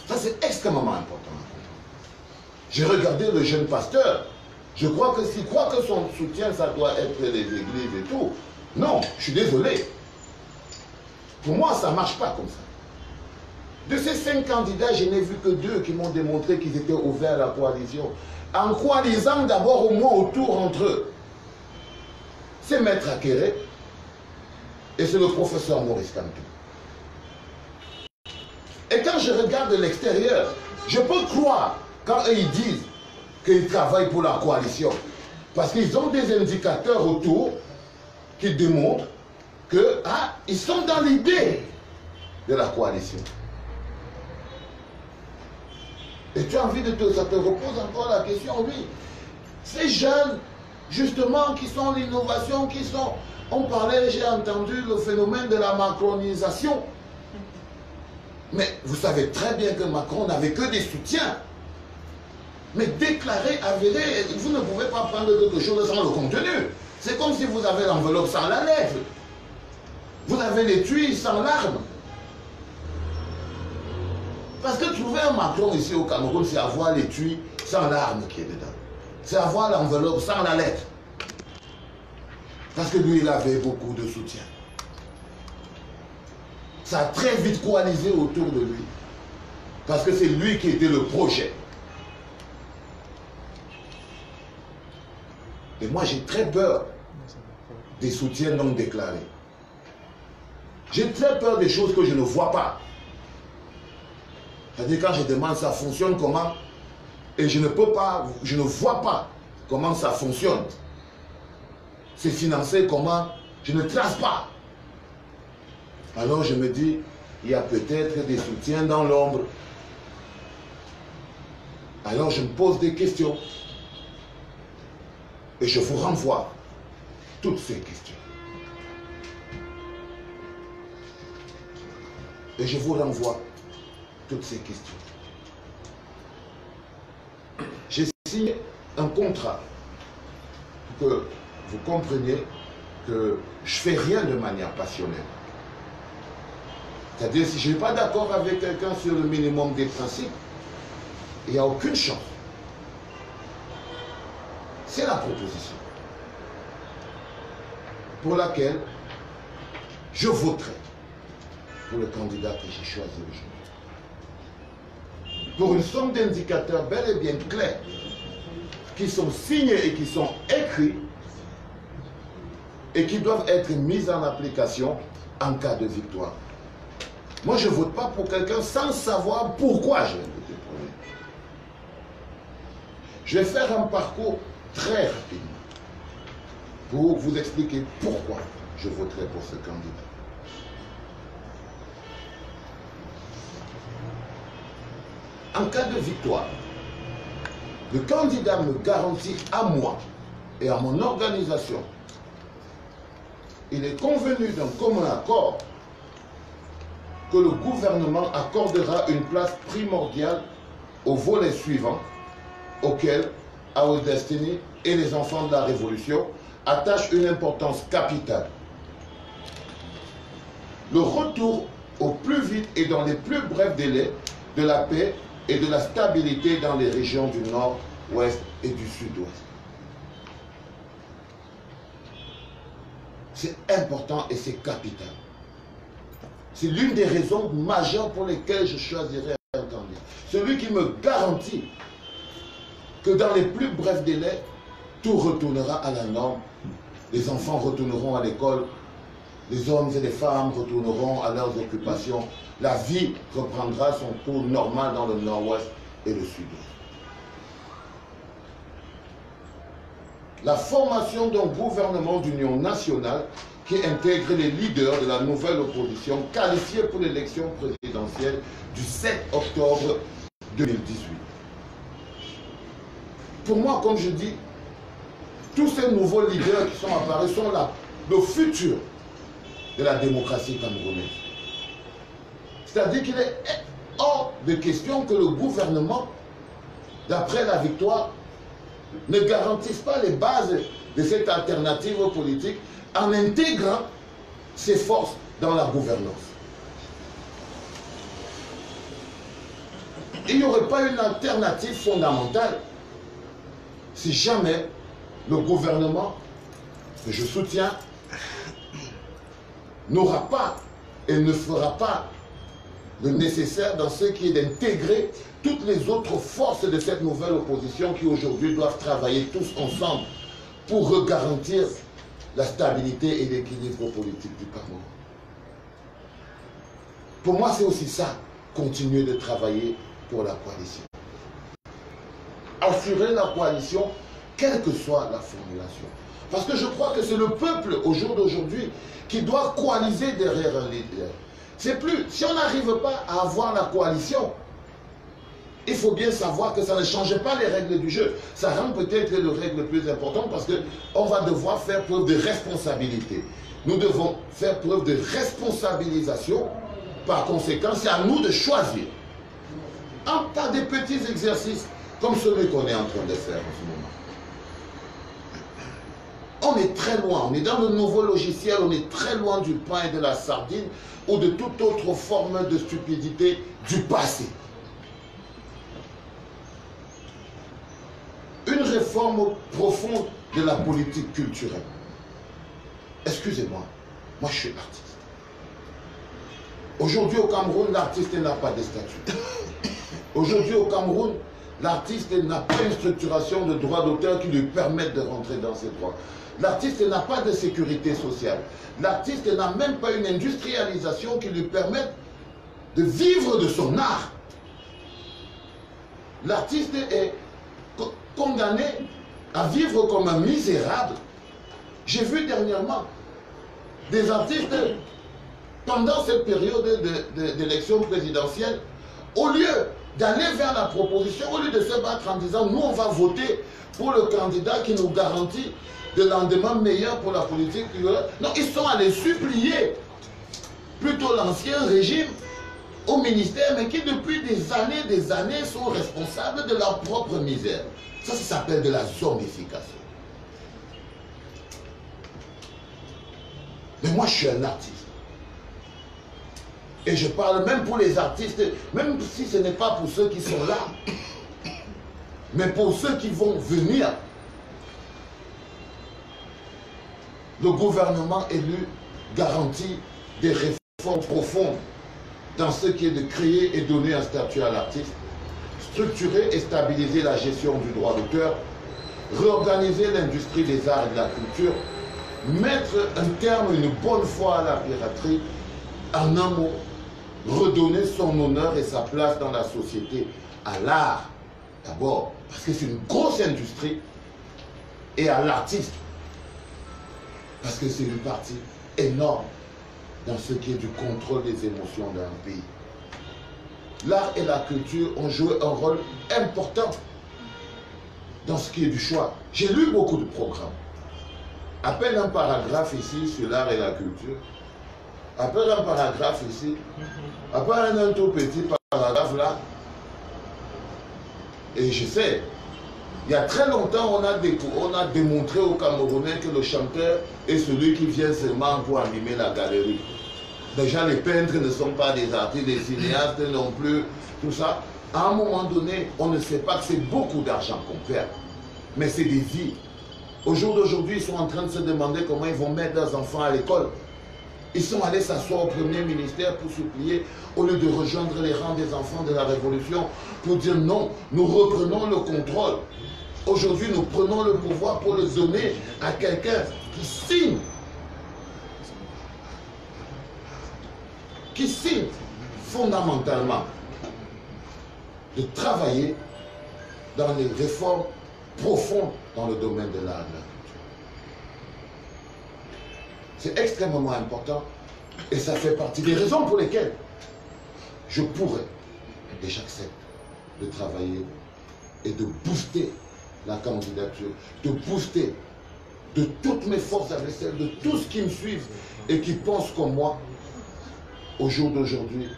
Ça, c'est extrêmement important. J'ai regardé le jeune pasteur. Je crois que s'il croit que son soutien, ça doit être les églises et tout. Non, je suis désolé. Pour moi, ça ne marche pas comme ça. De ces 5 candidats, je n'ai vu que 2 qui m'ont démontré qu'ils étaient ouverts à la coalition. En coalisant d'abord au moins autour entre eux. C'est Maître Akere et c'est le professeur Maurice Kamto. Et quand je regarde de l'extérieur, je peux croire quand eux ils disent qu'ils travaillent pour la coalition. Parce qu'ils ont des indicateurs autour qui démontrent que ils sont dans l'idée de la coalition. Et tu as envie ça te repose encore la question, oui. Ces jeunes, justement, qui sont l'innovation, on parlait, j'ai entendu le phénomène de la macronisation. Mais vous savez très bien que Macron n'avait que des soutiens. Mais déclaré, avéré, vous ne pouvez pas prendre quelque chose sans le contenu. C'est comme si vous avez l'enveloppe sans la lettre. Vous avez l'étui sans l'arme. Parce que trouver un Macron ici au Cameroun, c'est avoir l'étui sans l'arme qui est dedans. C'est avoir l'enveloppe sans la lettre. Parce que lui, il avait beaucoup de soutien. Ça a très vite coalisé autour de lui. Parce que c'est lui qui était le projet. Et moi, j'ai très peur des soutiens non déclarés. J'ai très peur des choses que je ne vois pas. C'est-à-dire quand je demande ça fonctionne comment, et je ne peux pas, je ne vois pas comment ça fonctionne. C'est financé comment, je ne trace pas. Alors je me dis, il y a peut-être des soutiens dans l'ombre. Alors je me pose des questions. Et je vous renvoie toutes ces questions. Et je vous renvoie toutes ces questions. J'ai signé un contrat pour que vous compreniez que je ne fais rien de manière passionnelle. C'est-à-dire, si je n'ai pas d'accord avec quelqu'un sur le minimum des principes, il n'y a aucune chance. C'est la proposition pour laquelle je voterai pour le candidat que j'ai choisi aujourd'hui. Pour une somme d'indicateurs bel et bien clairs, qui sont signés et qui sont écrits, et qui doivent être mis en application en cas de victoire. Moi, je ne vote pas pour quelqu'un sans savoir pourquoi je vais voter pour lui. Je vais faire un parcours très rapidement pour vous expliquer pourquoi je voterai pour ce candidat. En cas de victoire, le candidat me garantit à moi et à mon organisation, il est convenu d'un commun accord que le gouvernement accordera une place primordiale au volet suivant, auquel Our Destiny et les enfants de la Révolution attachent une importance capitale. Le retour au plus vite et dans les plus brefs délais de la paix et de la stabilité dans les régions du Nord, Ouest et du Sud-Ouest. C'est important et c'est capital. C'est l'une des raisons majeures pour lesquelles je choisirai un candidat. Celui qui me garantit que dans les plus brefs délais, tout retournera à la norme. Les enfants retourneront à l'école, les hommes et les femmes retourneront à leurs occupations. La vie reprendra son cours normal dans le Nord-Ouest et le Sud-Ouest. La formation d'un gouvernement d'union nationale qui intègre les leaders de la nouvelle opposition qualifiée pour l'élection présidentielle du 7 octobre 2018. Pour moi, comme je dis, tous ces nouveaux leaders qui sont apparus sont le futur de la démocratie camerounaise. C'est-à-dire qu'il est hors de question que le gouvernement, d'après la victoire, ne garantisse pas les bases de cette alternative politique en intégrant ses forces dans la gouvernance. Il n'y aurait pas une alternative fondamentale si jamais le gouvernement que je soutiens n'aura pas et ne fera pas le nécessaire dans ce qui est d'intégrer toutes les autres forces de cette nouvelle opposition qui aujourd'hui doivent travailler tous ensemble pour garantir la stabilité et l'équilibre politique du Cameroun. Pour moi, c'est aussi ça, continuer de travailler pour la coalition. Assurer la coalition, quelle que soit la formulation. Parce que je crois que c'est le peuple, au jour d'aujourd'hui, qui doit coaliser derrière un leader. C'est plus, si on n'arrive pas à avoir la coalition, il faut bien savoir que ça ne change pas les règles du jeu. Ça rend peut-être les règles plus importantes parce qu'on va devoir faire preuve de responsabilité. Nous devons faire preuve de responsabilisation. Par conséquent, c'est à nous de choisir. Pas des petits exercices comme celui qu'on est en train de faire en ce moment. On est très loin, on est dans le nouveau logiciel, on est très loin du pain et de la sardine ou de toute autre forme de stupidité du passé. Une réforme profonde de la politique culturelle. Excusez-moi, moi je suis artiste. Aujourd'hui au Cameroun, l'artiste n'a pas de statut. Aujourd'hui au Cameroun, l'artiste n'a pas une structuration de droits d'auteur qui lui permette de rentrer dans ses droits. L'artiste n'a pas de sécurité sociale. L'artiste n'a même pas une industrialisation qui lui permette de vivre de son art. L'artiste est condamné à vivre comme un misérable. J'ai vu dernièrement des artistes, pendant cette période d'élection présidentielle, au lieu d'aller vers la proposition, au lieu de se battre en disant « nous, on va voter pour le candidat qui nous garantit de lendemain meilleur pour la politique », non, ils sont allés supplier plutôt l'ancien régime au ministère, mais qui depuis des années sont responsables de leur propre misère. Ça s'appelle de la zombification. Mais moi, je suis un artiste. Et je parle même pour les artistes, même si ce n'est pas pour ceux qui sont là, mais pour ceux qui vont venir. Le gouvernement élu garantit des réformes profondes dans ce qui est de créer et donner un statut à l'artiste, structurer et stabiliser la gestion du droit d'auteur, réorganiser l'industrie des arts et de la culture, mettre un terme une bonne fois à la piraterie, en un mot, redonner son honneur et sa place dans la société à l'art, d'abord, parce que c'est une grosse industrie, et à l'artiste, parce que c'est une partie énorme dans ce qui est du contrôle des émotions d'un pays. L'art et la culture ont joué un rôle important dans ce qui est du choix. J'ai lu beaucoup de programmes. Appelle un paragraphe ici sur l'art et la culture. Appelle un paragraphe ici. Appelle un tout petit paragraphe là. Et je sais, il y a très longtemps, on a démontré aux Camerounais que le chanteur est celui qui vient seulement pour animer la galerie. Déjà, les peintres ne sont pas des artistes, les cinéastes non plus, tout ça. À un moment donné, on ne sait pas que c'est beaucoup d'argent qu'on perd, mais c'est des vies. Au jour d'aujourd'hui, ils sont en train de se demander comment ils vont mettre leurs enfants à l'école. Ils sont allés s'asseoir au premier ministère pour supplier, au lieu de rejoindre les rangs des enfants de la Révolution, pour dire non, nous reprenons le contrôle. Aujourd'hui, nous prenons le pouvoir pour le donner à quelqu'un qui signe fondamentalement de travailler dans les réformes profondes dans le domaine de l'art et de la culture. C'est extrêmement important et ça fait partie des raisons pour lesquelles je pourrais et j'accepte de travailler et de booster la candidature, de booster de toutes mes forces avec celles de tous qui me suivent et qui pensent comme moi. Au jour d'aujourd'hui,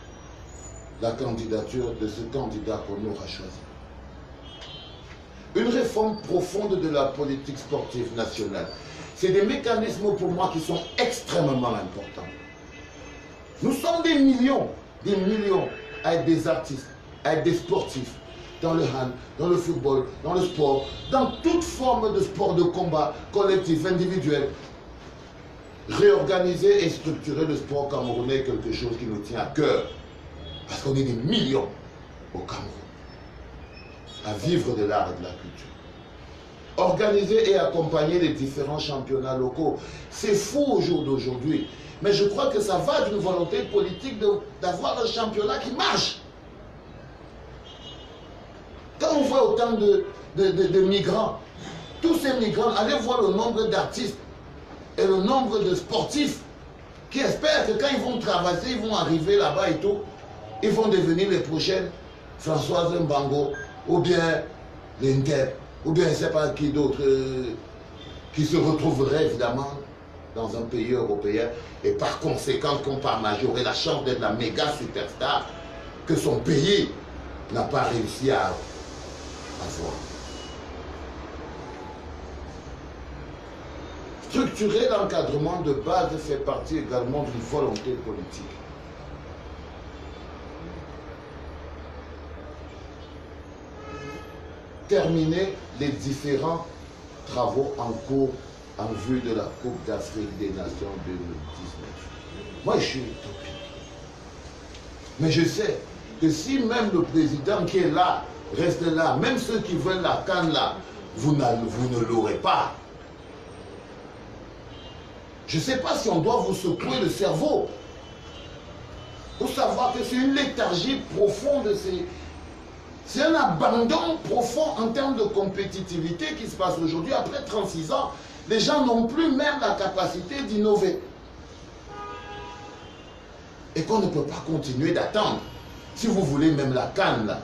la candidature de ce candidat qu'on aura choisi. Une réforme profonde de la politique sportive nationale. C'est des mécanismes pour moi qui sont extrêmement importants. Nous sommes des millions à être des artistes, à être des sportifs, dans le hand, dans le football, dans le sport, dans toute forme de sport de combat, collectif, individuel. Réorganiser et structurer le sport camerounais est quelque chose qui nous tient à cœur. Parce qu'on est des millions au Cameroun à vivre de l'art et de la culture. Organiser et accompagner les différents championnats locaux. C'est fou au jour d'aujourd'hui. Mais je crois que ça va d'une volonté politique d'avoir un championnat qui marche. Quand on voit autant de migrants, tous ces migrants, allez voir le nombre d'artistes et le nombre de sportifs qui espèrent que quand ils vont traverser, ils vont arriver là-bas et tout, ils vont devenir les prochaines Françoise Mbango, ou bien l'Intep, ou bien je ne sais pas qui d'autre, qui se retrouveraient évidemment dans un pays européen, et par conséquent, qu'on par major aurait la chance d'être la méga superstar que son pays n'a pas réussi à avoir. Structurer l'encadrement de base fait partie également d'une volonté politique. Terminer les différents travaux en cours en vue de la Coupe d'Afrique des Nations 2019. Moi, je suis utopique. Mais je sais que si même le président qui est là, reste là, même ceux qui veulent la CAN là, vous ne l'aurez pas. Je ne sais pas si on doit vous secouer le cerveau pour savoir que c'est une léthargie profonde, c'est un abandon profond en termes de compétitivité qui se passe aujourd'hui. Après 36 ans, les gens n'ont plus même la capacité d'innover. Et qu'on ne peut pas continuer d'attendre. Si vous voulez même la CAN, là,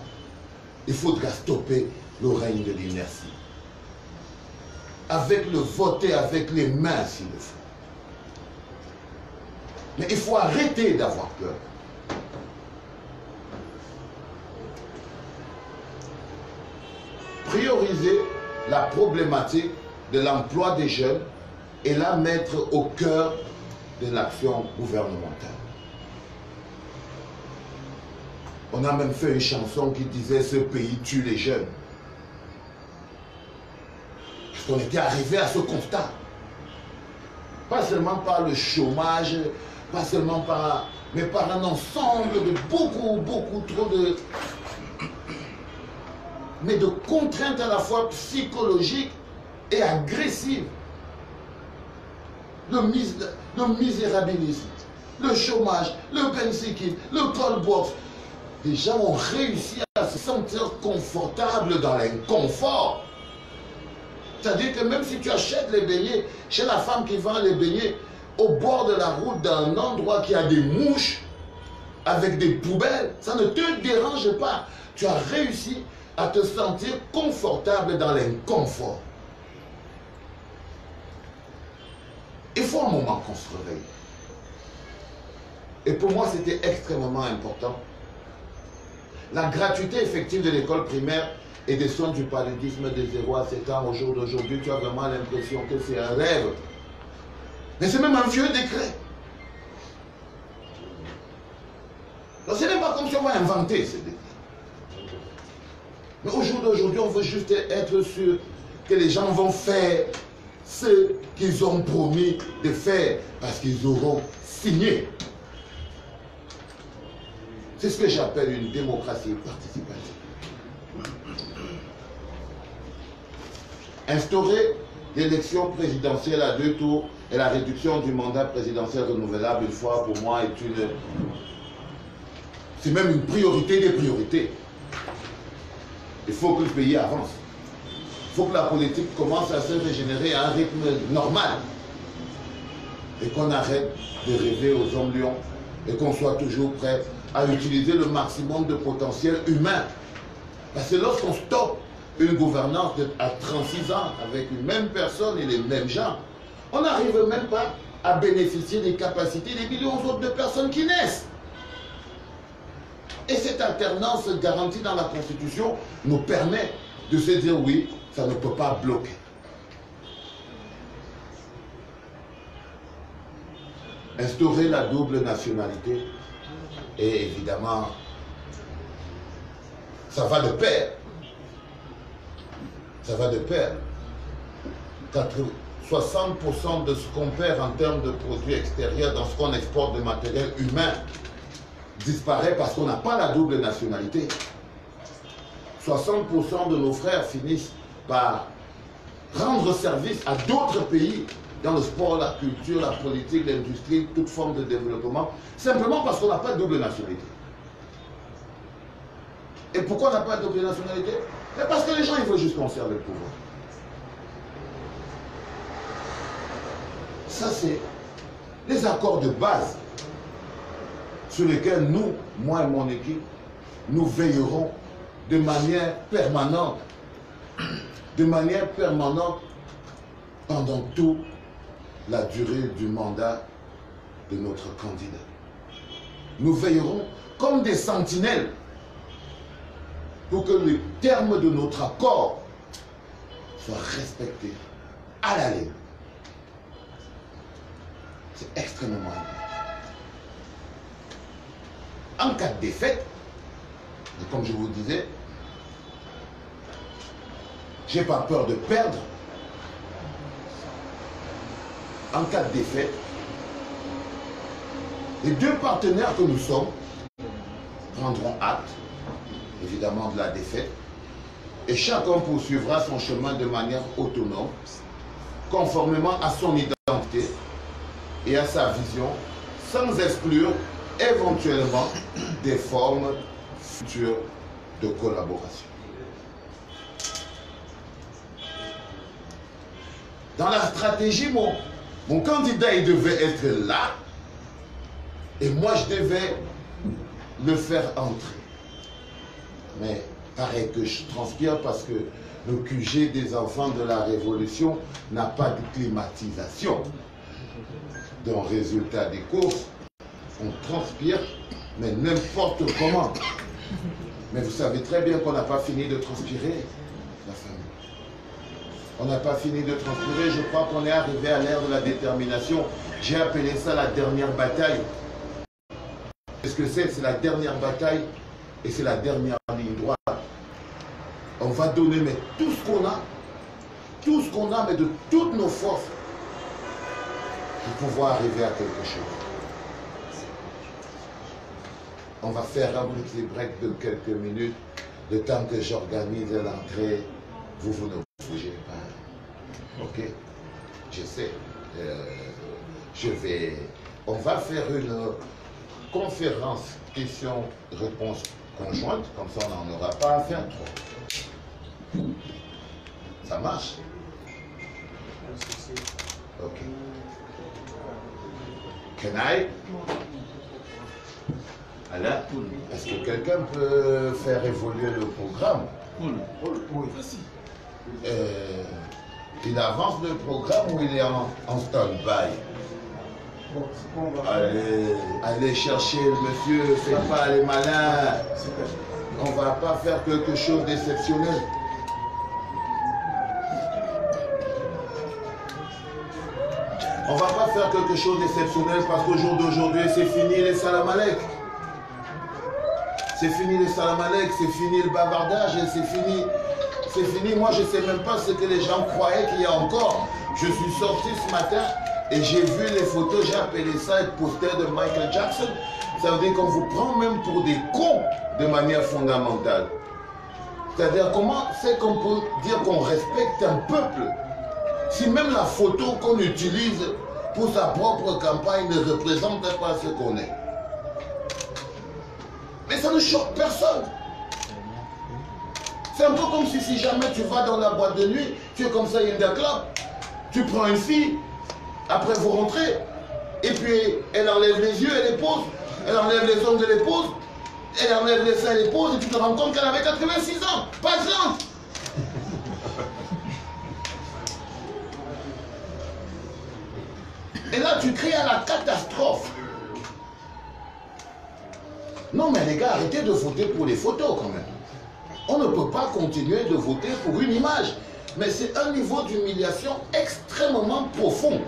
il faudra stopper le règne de l'inertie. Avec le voter, avec les mains s'il le faut. Mais il faut arrêter d'avoir peur. prioriser la problématique de l'emploi des jeunes et la mettre au cœur de l'action gouvernementale. On a même fait une chanson qui disait « Ce pays tue les jeunes ». Parce qu'on était arrivé à ce constat. Pas seulement par le chômage, pas seulement par... mais par un ensemble de beaucoup trop de... mais de contraintes à la fois psychologiques et agressives. Le misérabilisme, le chômage, le bensikin, le call-box. Les gens ont réussi à se sentir confortables dans l'inconfort. C'est-à-dire que même si tu achètes les beignets chez la femme qui vend les beignets au bord de la route d'un endroit qui a des mouches avec des poubelles, ça ne te dérange pas. Tu as réussi à te sentir confortable dans l'inconfort. Il faut un moment qu'on se réveille. Et pour moi, c'était extrêmement important. La gratuité effective de l'école primaire et des soins du paludisme de 0 à 7 ans au jour d'aujourd'hui, tu as vraiment l'impression que c'est un rêve. Mais c'est même un vieux décret. Donc ce n'est pas comme si on va inventer ce décret. Mais au jour d'aujourd'hui, on veut juste être sûr que les gens vont faire ce qu'ils ont promis de faire parce qu'ils auront signé. C'est ce que j'appelle une démocratie participative. Instaurer l'élection présidentielle à 2 tours et la réduction du mandat présidentiel renouvelable une fois pour moi est une... c'est même une priorité des priorités. Il faut que le pays avance. Il faut que la politique commence à se régénérer à un rythme normal. Et qu'on arrête de rêver aux hommes lions et qu'on soit toujours prêt à utiliser le maximum de potentiel humain. Parce que lorsqu'on stoppe une gouvernance à 36 ans avec une même personne et les mêmes gens, on n'arrive même pas à bénéficier des capacités des millions d'autres de personnes qui naissent. Et cette alternance garantie dans la Constitution nous permet de se dire oui, ça ne peut pas bloquer. Instaurer la double nationalité, et évidemment, ça va de pair. Ça va de pair. 60% de ce qu'on perd en termes de produits extérieurs dans ce qu'on exporte de matériel humain disparaît parce qu'on n'a pas la double nationalité. 60% de nos frères finissent par rendre service à d'autres pays dans le sport, la culture, la politique, l'industrie, toute forme de développement, simplement parce qu'on n'a pas de double nationalité. Et pourquoi on n'a pas de double nationalité? C'est parce que les gens, ils veulent juste conserver le pouvoir. Ça, c'est les accords de base sur lesquels nous, moi et mon équipe, nous veillerons de manière permanente pendant toute la durée du mandat de notre candidat. Nous veillerons comme des sentinelles pour que les termes de notre accord soient respectés à la lettre. C'est extrêmement important. En cas de défaite, et comme je vous disais, je n'ai pas peur de perdre. En cas de défaite, les deux partenaires que nous sommes prendront acte, évidemment, de la défaite, et chacun poursuivra son chemin de manière autonome, conformément à son identité et à sa vision, sans exclure éventuellement des formes futures de collaboration. Dans la stratégie, mon candidat, il devait être là, et moi, je devais le faire entrer. Mais pareil que je transpire parce que le QG des enfants de la Révolution n'a pas de climatisation. Donc, résultat des courses, on transpire, mais n'importe comment. Mais vous savez très bien qu'on n'a pas fini de transpirer. la famille. On n'a pas fini de transpirer, je crois qu'on est arrivé à l'ère de la détermination. J'ai appelé ça la dernière bataille. Qu'est-ce que c'est? C'est la dernière bataille et c'est la dernière ligne droite. On va donner mais tout ce qu'on a, mais de toutes nos forces, pour pouvoir arriver à quelque chose. On va faire un petit break de quelques minutes, le temps que j'organise l'entrée. Vous ne bougez pas. Ok? Je sais. On va faire une conférence questions-réponses conjointe, comme ça on n'en aura pas à faire trop. Ça marche? Ok. Kenai? Alain, est-ce que quelqu'un peut faire évoluer le programme? Oui. Il avance le programme ou il est en stand-by? Allez chercher le monsieur, faites pas les malins. On va pas faire quelque chose d'exceptionnel. On va pas faire quelque chose d'exceptionnel parce qu'au jour d'aujourd'hui, c'est fini les salamalek. C'est fini les salamalek, c'est fini le bavardage, et c'est fini. C'est fini. Moi, je ne sais même pas ce que les gens croyaient qu'il y a encore. Je suis sorti ce matin et j'ai vu les photos, j'ai appelé ça un poster de Michael Jackson. Ça veut dire qu'on vous prend même pour des cons de manière fondamentale. C'est-à-dire comment c'est qu'on peut dire qu'on respecte un peuple si même la photo qu'on utilise pour sa propre campagne ne représente pas ce qu'on est. Mais ça ne choque personne. C'est un peu comme si jamais tu vas dans la boîte de nuit, tu es comme ça, in the club, tu prends une fille, après vous rentrez, et puis elle enlève les yeux, elle les pose, elle enlève les ongles, elle les pose, elle enlève les seins, elle les pose, et tu te rends compte qu'elle avait 86 ans, pas 30. Et là, tu cries à la catastrophe. Non, mais les gars, arrêtez de voter pour les photos quand même. On ne peut pas continuer de voter pour une image. Mais c'est un niveau d'humiliation extrêmement profond.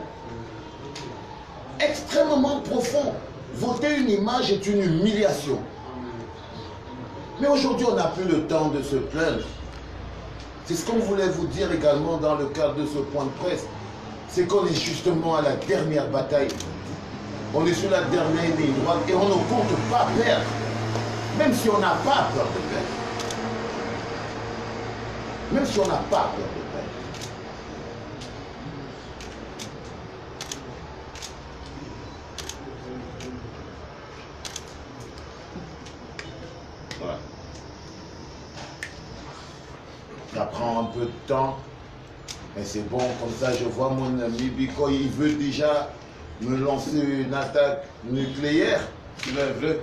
Extrêmement profond. Voter une image est une humiliation. Mais aujourd'hui, on n'a plus le temps de se plaindre. C'est ce qu'on voulait vous dire également dans le cadre de ce point de presse. C'est qu'on est justement à la dernière bataille. On est sur la dernière ligne droite et on ne compte pas perdre. Même si on n'a pas peur de perdre. Même si on n'a pas peur de perdre. Voilà. Ça prend un peu de temps. Mais c'est bon, comme ça je vois mon ami Biko, il veut déjà me lancer une attaque nucléaire. C'est vrai.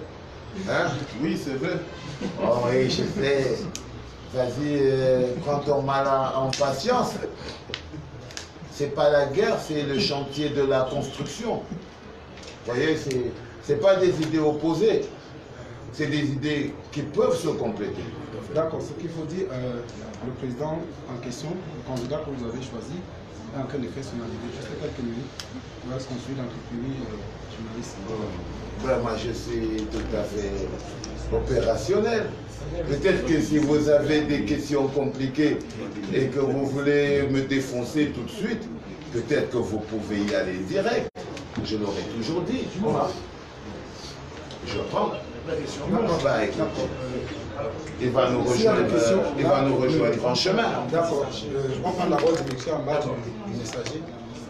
Hein? Oui, c'est vrai. Oh oui, je sais. Vas-y, prends ton mal en patience. C'est pas la guerre, c'est le chantier de la construction. Vous voyez, c'est pas des idées opposées. C'est des idées qui peuvent se compléter. D'accord, ce qu'il faut dire, le président en question, le candidat que vous avez choisi, est en train de faire son arrivée. Juste quelques minutes, on va se construire l'entreprise journaliste. Ben, moi, je suis tout à fait opérationnel. Peut-être que si vous avez des questions compliquées et que vous voulez me défoncer tout de suite, peut-être que vous pouvez y aller direct. Je l'aurais toujours dit. Je prends. Il va nous rejoindre en chemin. D'accord. Je prends la parole de monsieur en bas du messager.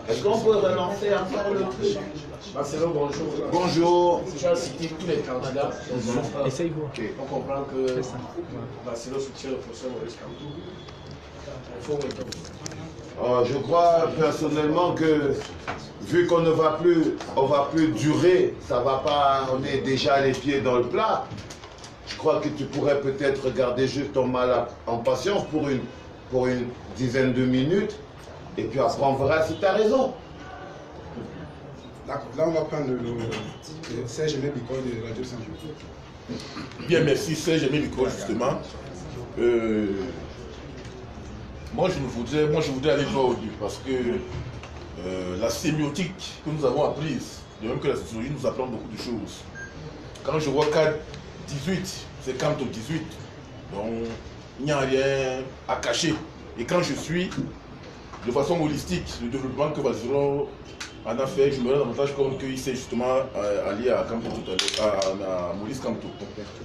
Est-ce qu'on peut relancer encore le truc? Marcelo, bonjour. Bonjour. J'ai cité tous les candidats. Essayez-vous. On comprend que Marcelo soutient le professeur Maurice Kamto. Il faut Je crois personnellement que vu qu'on ne va plus durer, ça va pas, on est déjà les pieds dans le plat. Je crois que tu pourrais peut-être garder juste ton mal en patience pour une dizaine de minutes. Et puis après on verra si tu as raison. D'accord. Là on va prendre le Serge Aimé Biko de Radio Saint-Jean. Bien, merci Serge Aimé Biko, justement. Moi, je voudrais aller droit au but parce que la sémiotique que nous avons apprise, de même que la sociologie nous apprend beaucoup de choses. Quand je vois qu'à 18, c'est Camto 18, donc il n'y a rien à cacher. Et quand je suis, de façon holistique, le développement que Valzero en a fait, je me rends davantage compte qu'il s'est justement allié à Camto tout à l'heure, à Maurice Camto,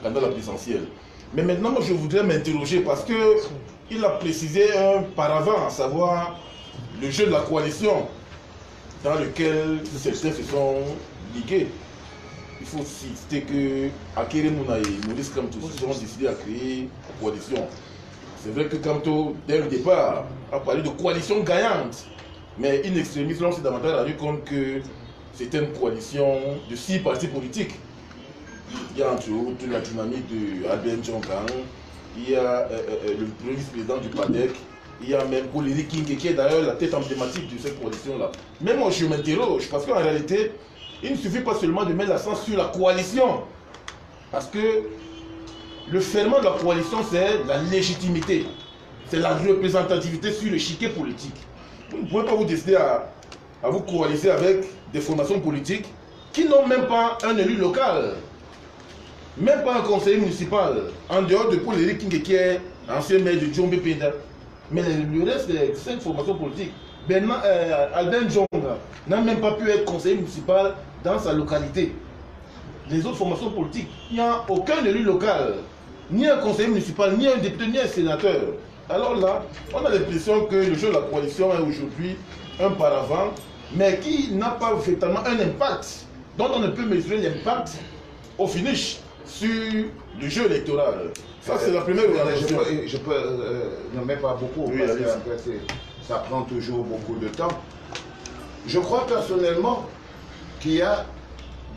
pendant la présidentielle. Mais maintenant, moi, je voudrais m'interroger parce qu'il a précisé un paravent, à savoir le jeu de la coalition dans lequel certains se sont ligués. Il faut citer que Akere Mouna et Maurice Kamto se sont décidés à créer une coalition. C'est vrai que Kamto, dès le départ, a parlé de coalition gagnante. Mais in extremis, on s'est davantage rendu compte que c'était une coalition de 6 partis politiques. Il y a entre autres la dynamique de Albert Djongan, il y a le premier vice-président du PADEC, il y a même Koleri King qui est d'ailleurs la tête emblématique de cette coalition-là. Mais moi je m'interroge parce qu'en réalité, il ne suffit pas seulement de mettre l'accent sur la coalition. Parce que le ferment de la coalition, c'est la légitimité, c'est la représentativité sur l'échiquier politique. Vous ne pouvez pas vous décider à vous coaliser avec des formations politiques qui n'ont même pas un élu local. Même pas un conseiller municipal, en dehors de Paul Éric King qui est ancien maire de Djombe Penda. Mais le reste des 5 formations politiques, Albert Djonga n'a même pas pu être conseiller municipal dans sa localité. Les autres formations politiques, il n'y a aucun élu local, ni un conseiller municipal, ni un député, ni un sénateur. Alors là, on a l'impression que le jeu de la coalition est aujourd'hui un paravent, mais qui n'a pas véritablement un impact, dont on ne peut mesurer l'impact au finish sur le jeu électoral. Ça, c'est la première réalisation. Je peux ne mets pas beaucoup, oui, parce que ça prend toujours beaucoup de temps. Je crois personnellement qu'il y a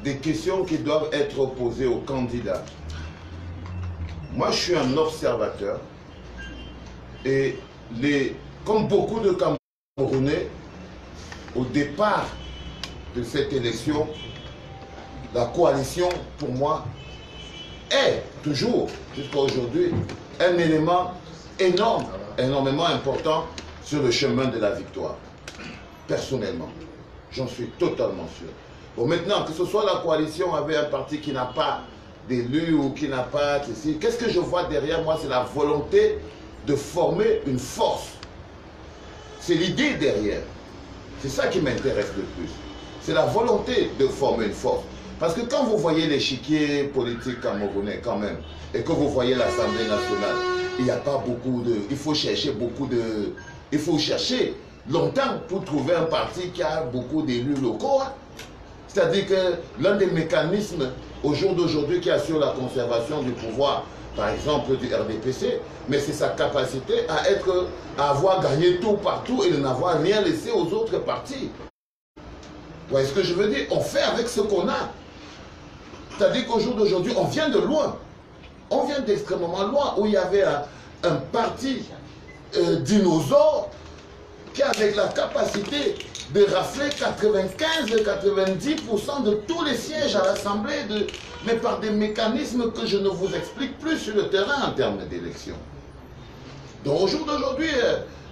des questions qui doivent être posées aux candidats. Moi, je suis un observateur et comme beaucoup de Camerounais, au départ de cette élection, la coalition, pour moi, est toujours, jusqu'à aujourd'hui, un élément énorme, énormément important sur le chemin de la victoire. Personnellement, j'en suis totalement sûr. Bon, maintenant, que ce soit la coalition avec un parti qui n'a pas d'élus ou qui n'a pas ceci, qu'est-ce que je vois derrière moi? C'est la volonté de former une force. C'est l'idée derrière. C'est ça qui m'intéresse le plus. C'est la volonté de former une force. Parce que quand vous voyez l'échiquier politique camerounais quand même, et que vous voyez l'Assemblée nationale, il n'y a pas beaucoup de... Il faut chercher beaucoup de... Il faut chercher longtemps pour trouver un parti qui a beaucoup d'élus locaux. Hein. C'est-à-dire que l'un des mécanismes au jour d'aujourd'hui qui assure la conservation du pouvoir, par exemple du RDPC, mais c'est sa capacité à avoir gagné tout partout et de n'avoir rien laissé aux autres partis. Vous voyez ce que je veux dire? On fait avec ce qu'on a. C'est-à-dire qu'au jour d'aujourd'hui, on vient de loin. On vient d'extrêmement loin, où il y avait un parti dinosaure qui avait la capacité de rafler 95-90% de tous les sièges à l'Assemblée, mais par des mécanismes que je ne vous explique plus sur le terrain en termes d'élection. Donc au jour d'aujourd'hui,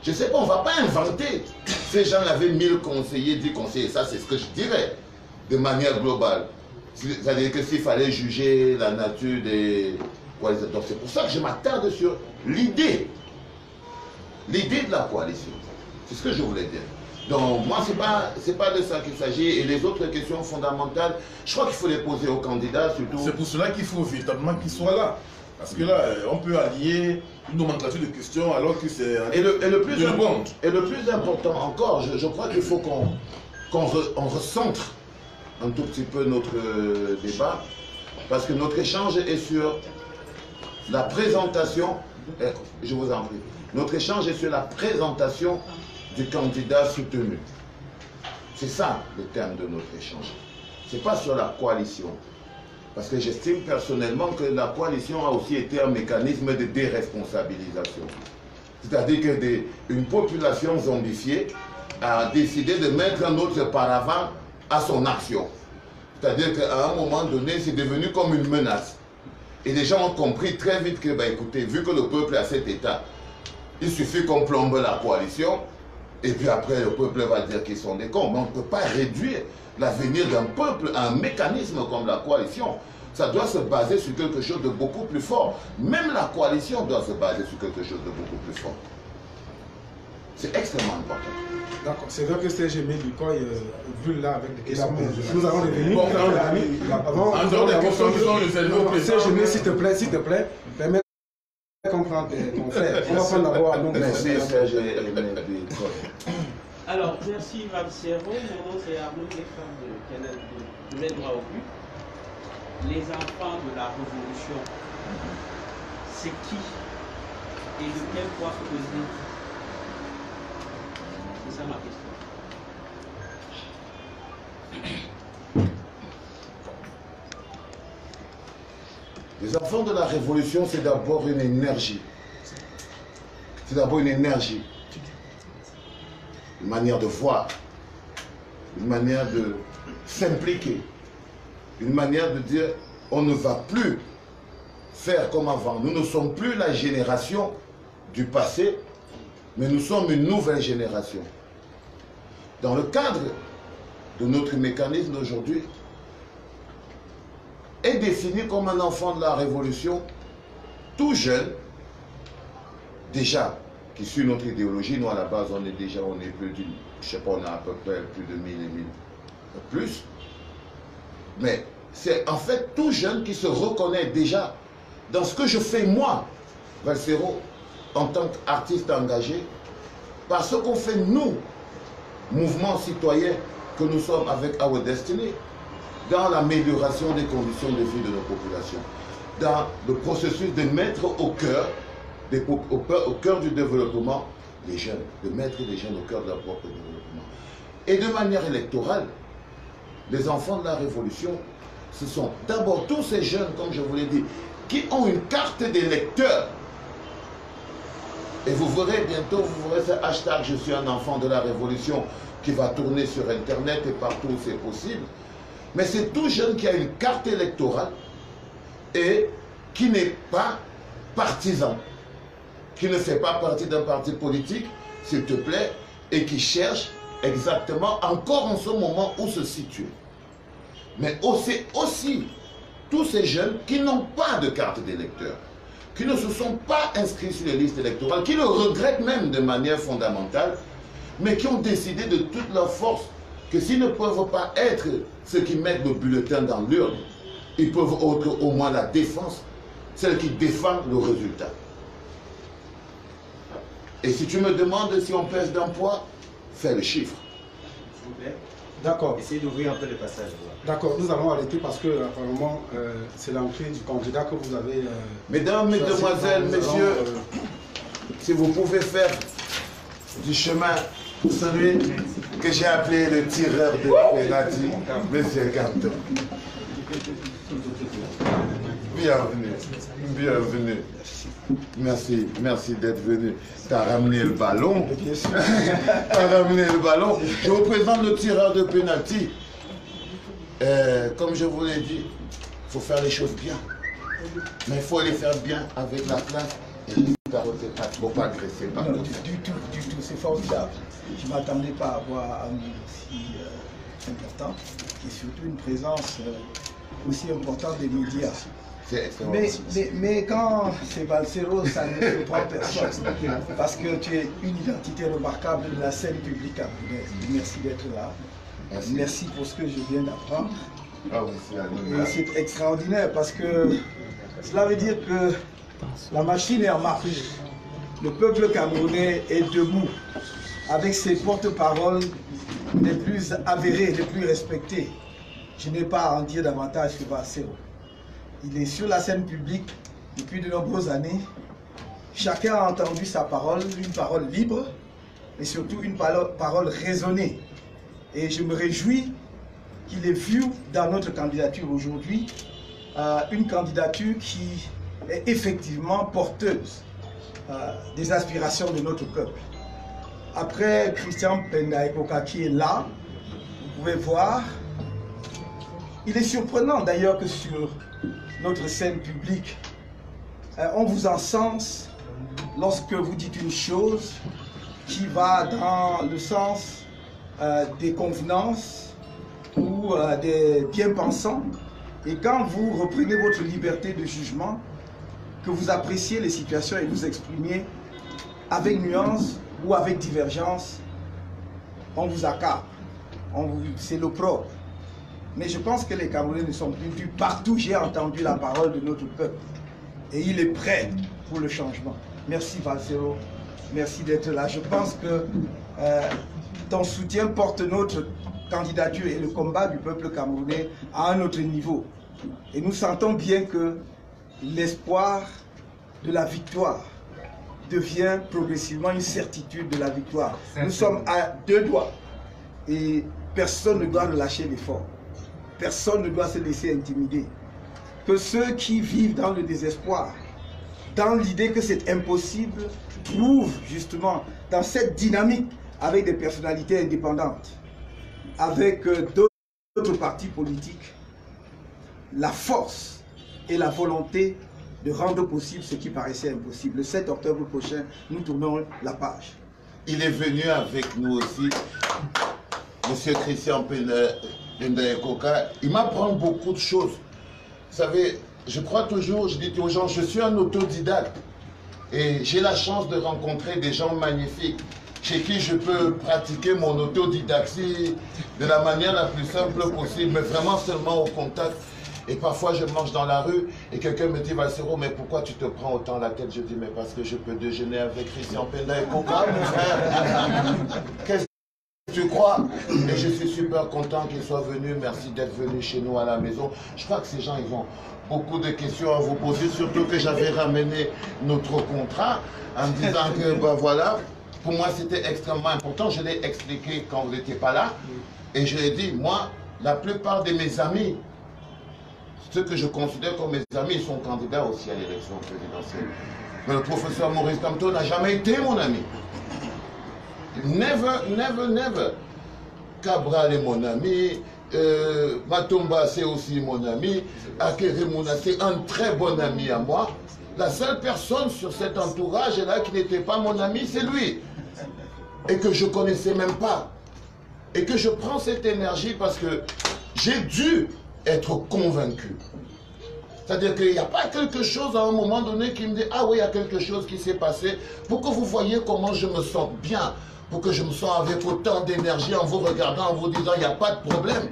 je ne sais pas, on ne va pas inventer. Ces gens avaient 1000 conseillers, 10 conseillers, ça c'est ce que je dirais, de manière globale. C'est-à-dire que s'il fallait juger la nature des coalitions. Donc c'est pour ça que je m'attarde sur l'idée de la coalition. C'est ce que je voulais dire. Donc moi, c'est pas de ça qu'il s'agit. Et les autres questions fondamentales, je crois qu'il faut les poser aux candidats surtout. C'est pour cela qu'il faut véritablement qu'ils soient là. Parce que là, on peut allier une nomenclature de questions alors que c'est... Et le plus important encore, je crois qu'il faut qu'on recentre un tout petit peu notre débat, parce que notre échange est sur la présentation, je vous en prie, notre échange est sur la présentation du candidat soutenu. C'est ça le terme de notre échange. Ce n'est pas sur la coalition. Parce que j'estime personnellement que la coalition a aussi été un mécanisme de déresponsabilisation. C'est-à-dire qu'une population zombifiée a décidé de mettre un autre paravent à son action. C'est-à-dire qu'à un moment donné, c'est devenu comme une menace. Et les gens ont compris très vite que, bah, écoutez, vu que le peuple est à cet état, Il suffit qu'on plombe la coalition, et puis après le peuple va dire qu'ils sont des cons. Mais on ne peut pas réduire l'avenir d'un peuple à un mécanisme comme la coalition. Ça doit se baser sur quelque chose de beaucoup plus fort. Même la coalition doit se baser sur quelque chose de beaucoup plus fort. C'est extrêmement important. D'accord, c'est vrai que Serge Aimé Ducoy, vu là avec des questions, nous allons revenir. Bon, Avant, en dehors des questions qui sont réservées au président. Serge Aimé, s'il te plaît, permets de comprendre ton frère. On va prendre d'abord à nous. Merci Serge Aimé Ducoy. Alors, merci Valsero. Mon nom c'est Arnaud Stéphane de Canal de Les Droits au But. Les enfants de la Révolution, c'est qui et de quel poids faisait? C'est ça ma question. Les enfants de la Révolution, c'est d'abord une énergie. C'est d'abord une énergie. Une manière de voir. Une manière de s'impliquer. Une manière de dire, on ne va plus faire comme avant. Nous ne sommes plus la génération du passé, mais nous sommes une nouvelle génération. Dans le cadre de notre mécanisme d'aujourd'hui, est défini comme un enfant de la Révolution, tout jeune, déjà, qui suit notre idéologie. Nous, à la base, on est plus d'une, je sais pas, on a à peu près plus de 1000 et 1000 plus. Mais c'est en fait tout jeune qui se reconnaît déjà dans ce que je fais moi, Valsero, en tant qu'artiste engagé, par ce qu'on fait nous, mouvement citoyen que nous sommes avec Our Destiny, dans l'amélioration des conditions de vie de nos populations, dans le processus de mettre au cœur du développement les jeunes, de mettre les jeunes au cœur de leur propre développement. Et de manière électorale, les enfants de la Révolution, ce sont d'abord tous ces jeunes, comme je vous l'ai dit, qui ont une carte d'électeur. Et vous verrez bientôt, vous verrez ce hashtag « Je suis un enfant de la Révolution » qui va tourner sur Internet et partout où c'est possible. Mais c'est tout jeune qui a une carte électorale et qui n'est pas partisan, qui ne fait pas partie d'un parti politique, s'il te plaît, et qui cherche exactement encore en ce moment où se situer. Mais aussi tous ces jeunes qui n'ont pas de carte d'électeur, qui ne se sont pas inscrits sur les listes électorales, qui le regrettent même de manière fondamentale, mais qui ont décidé de toute leur force que s'ils ne peuvent pas être ceux qui mettent le bulletin dans l'urne, ils peuvent être au moins la défense, celle qui défend le résultat. Et si tu me demandes si on pèse d'un poids, fais le chiffre. S'il vous plaît. D'accord. Essayez d'ouvrir un peu le passage. D'accord, nous allons arrêter parce que apparemment c'est l'entrée du candidat que vous avez. Mesdames, mesdemoiselles, messieurs, si vous pouvez faire du chemin pour celui que j'ai appelé le tireur de pénalty, monsieur Ganton. Bienvenue, bienvenue. Merci, merci d'être venu. Tu as ramené le ballon. Tu as ramené le ballon. Je vous présente le tireur de pénalty. Comme je vous l'ai dit, il faut faire les choses bien. Mais il faut les faire bien avec la classe. Et pas trop agresser par non, du tout, c'est formidable. Je ne m'attendais pas à avoir un nom aussi important et surtout une présence aussi importante des médias. Mais quand c'est Valsero, ça ne surprend personne. Parce que tu es une identité remarquable de la scène publique camerounaise. Merci d'être là. Merci pour ce que je viens d'apprendre. Ah oui, c'est extraordinaire parce que cela veut dire que la machine est en marche. Le peuple camerounais est debout avec ses porte-paroles les plus avérés, les plus respectés. Je n'ai pas à en dire davantage que Valsero. Il est sur la scène publique depuis de nombreuses années. Chacun a entendu sa parole, une parole libre, et surtout une parole raisonnée. Et je me réjouis qu'il ait vu dans notre candidature aujourd'hui une candidature qui est effectivement porteuse des aspirations de notre peuple. Après Christian Penda Epoka qui est là, vous pouvez voir, il est surprenant d'ailleurs que sur notre scène publique, on vous encense lorsque vous dites une chose qui va dans le sens des convenances ou des bien-pensants, et quand vous reprenez votre liberté de jugement, que vous appréciez les situations et vous exprimez avec nuance ou avec divergence, on vous accable, c'est l'opprobre. Mais je pense que les Camerounais ne sont plus vus. Partout j'ai entendu la parole de notre peuple. Et il est prêt pour le changement. Merci Valsero, merci d'être là. Je pense que ton soutien porte notre candidature et le combat du peuple camerounais à un autre niveau. Et nous sentons bien que l'espoir de la victoire devient progressivement une certitude de la victoire. Nous sommes à 2 doigts et personne ne doit relâcher l'effort. Personne ne doit se laisser intimider. Que ceux qui vivent dans le désespoir, dans l'idée que c'est impossible, trouvent justement dans cette dynamique avec des personnalités indépendantes, avec d'autres partis politiques, la force et la volonté de rendre possible ce qui paraissait impossible. Le 7 octobre prochain, nous tournons la page. Il est venu avec nous aussi, M. Christian Pendaekoka. Il m'apprend beaucoup de choses. Vous savez, je crois toujours, je dis aux gens, je suis un autodidacte. Et j'ai la chance de rencontrer des gens magnifiques chez qui je peux pratiquer mon autodidaxie de la manière la plus simple possible, mais vraiment seulement au contact. Et parfois, je marche dans la rue et quelqu'un me dit, Valsero, mais pourquoi tu te prends autant la tête? Je dis, mais parce que je peux déjeuner avec Christian Pendaekoka, mon frère. Qu'est-ce que tu crois? Et je suis super content qu'il soit venu. Merci d'être venu chez nous à la maison. Je crois que ces gens, ils ont beaucoup de questions à vous poser, surtout que j'avais ramené notre contrat en disant que, ben voilà, pour moi, c'était extrêmement important. Je l'ai expliqué quand vous n'étiez pas là. Et je l'ai dit, moi, la plupart de mes amis, ceux que je considère comme mes amis, ils sont candidats aussi à l'élection présidentielle. Mais le professeur Maurice Kamto n'a jamais été mon ami. Never, never, never. Cabral est mon ami. Matomba, c'est aussi mon ami. Akere Mouna, c'est un très bon ami à moi. La seule personne sur cet entourage-là qui n'était pas mon ami, c'est lui. Et que je ne connaissais même pas. Et que je prends cette énergie parce que j'ai dû être convaincu. C'est-à-dire qu'il n'y a pas quelque chose à un moment donné qui me dit « Ah oui, il y a quelque chose qui s'est passé » pour que vous voyez comment je me sens bien, pour que je me sens avec autant d'énergie en vous regardant, en vous disant « Il n'y a pas de problème ».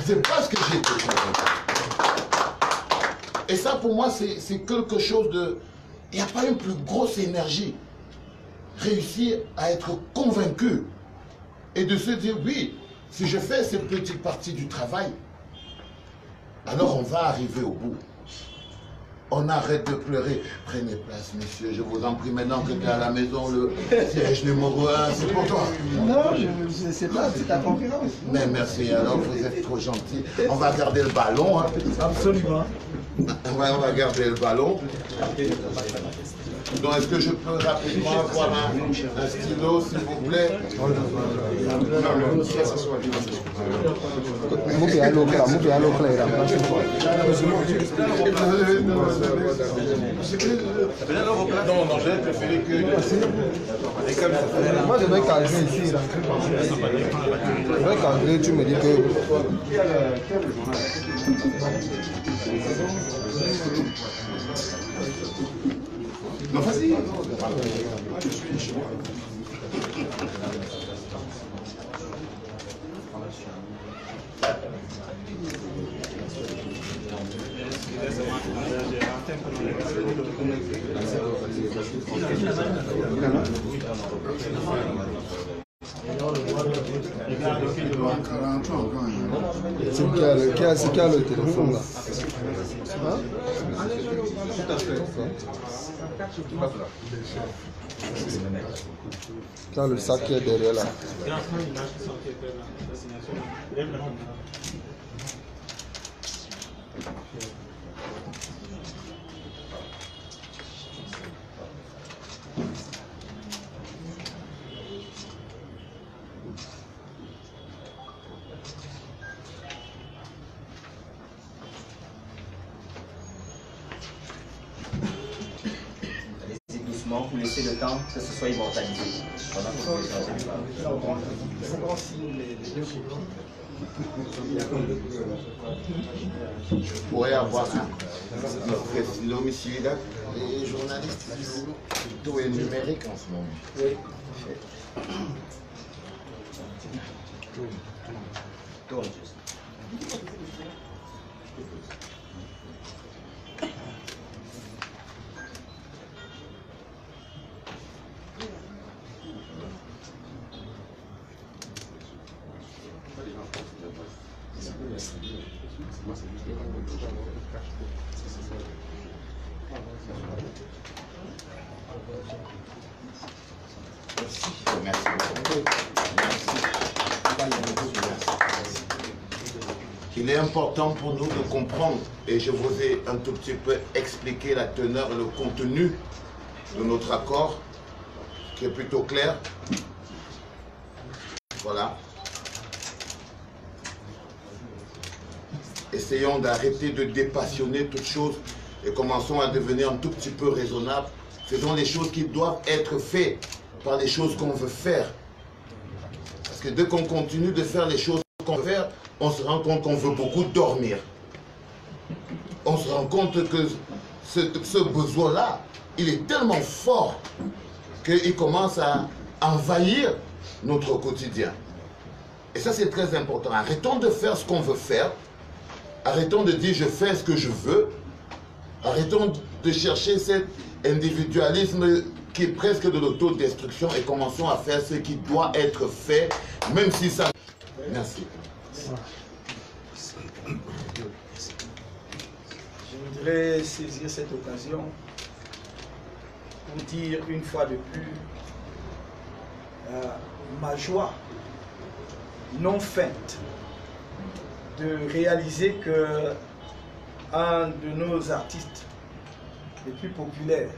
C'est parce que j'ai été convaincu. Et ça, pour moi, c'est quelque chose de... Il n'y a pas une plus grosse énergie. Réussir à être convaincu et de se dire « Oui, si je fais cette petite partie du travail, alors on va arriver au bout. » On arrête de pleurer. Prenez place, messieurs, je vous en prie. Maintenant que tu es à la maison, le siège numéro 1, c'est pour toi. Non, je sais pas, c'est ta conférence. Mais merci, alors vous êtes trop gentil. On va garder le ballon. Hein. Absolument. On va garder le ballon. Donc, est-ce que je peux rapidement avoir un stylo, s'il vous plaît? Non, non, j'avais préféré que... Moi, je vais cadrer ici. Je vais cadrer, tu me dis que... Non, vas-y. C'est qui a le téléphone là? Hein? Qui a le sac qui est derrière là? applaudissements pour laisser le temps que ce soit immortalisé. Pendant que vous échangez les paroles. Je pourrais avoir notre stylo ici, là. Les journalistes, tout est numérique en ce moment. Oui. Tourne juste. Merci beaucoup. Il est important pour nous de comprendre, et je vous ai un tout petit peu expliqué la teneur et le contenu de notre accord, qui est plutôt clair. Voilà. Essayons d'arrêter de dépassionner toutes choses et commençons à devenir un tout petit peu raisonnables. Faisons les choses qui doivent être faites par les choses qu'on veut faire. Parce que dès qu'on continue de faire les choses qu'on veut faire, on se rend compte qu'on veut beaucoup dormir. On se rend compte que ce besoin-là, il est tellement fort qu'il commence à envahir notre quotidien. Et ça, c'est très important. Arrêtons de faire ce qu'on veut faire. Arrêtons de dire je fais ce que je veux. Arrêtons de chercher cet individualisme qui est presque de l'autodestruction et commençons à faire ce qui doit être fait, même si ça... Merci. Je voudrais saisir cette occasion pour dire une fois de plus ma joie non feinte de réaliser que un de nos artistes les plus populaires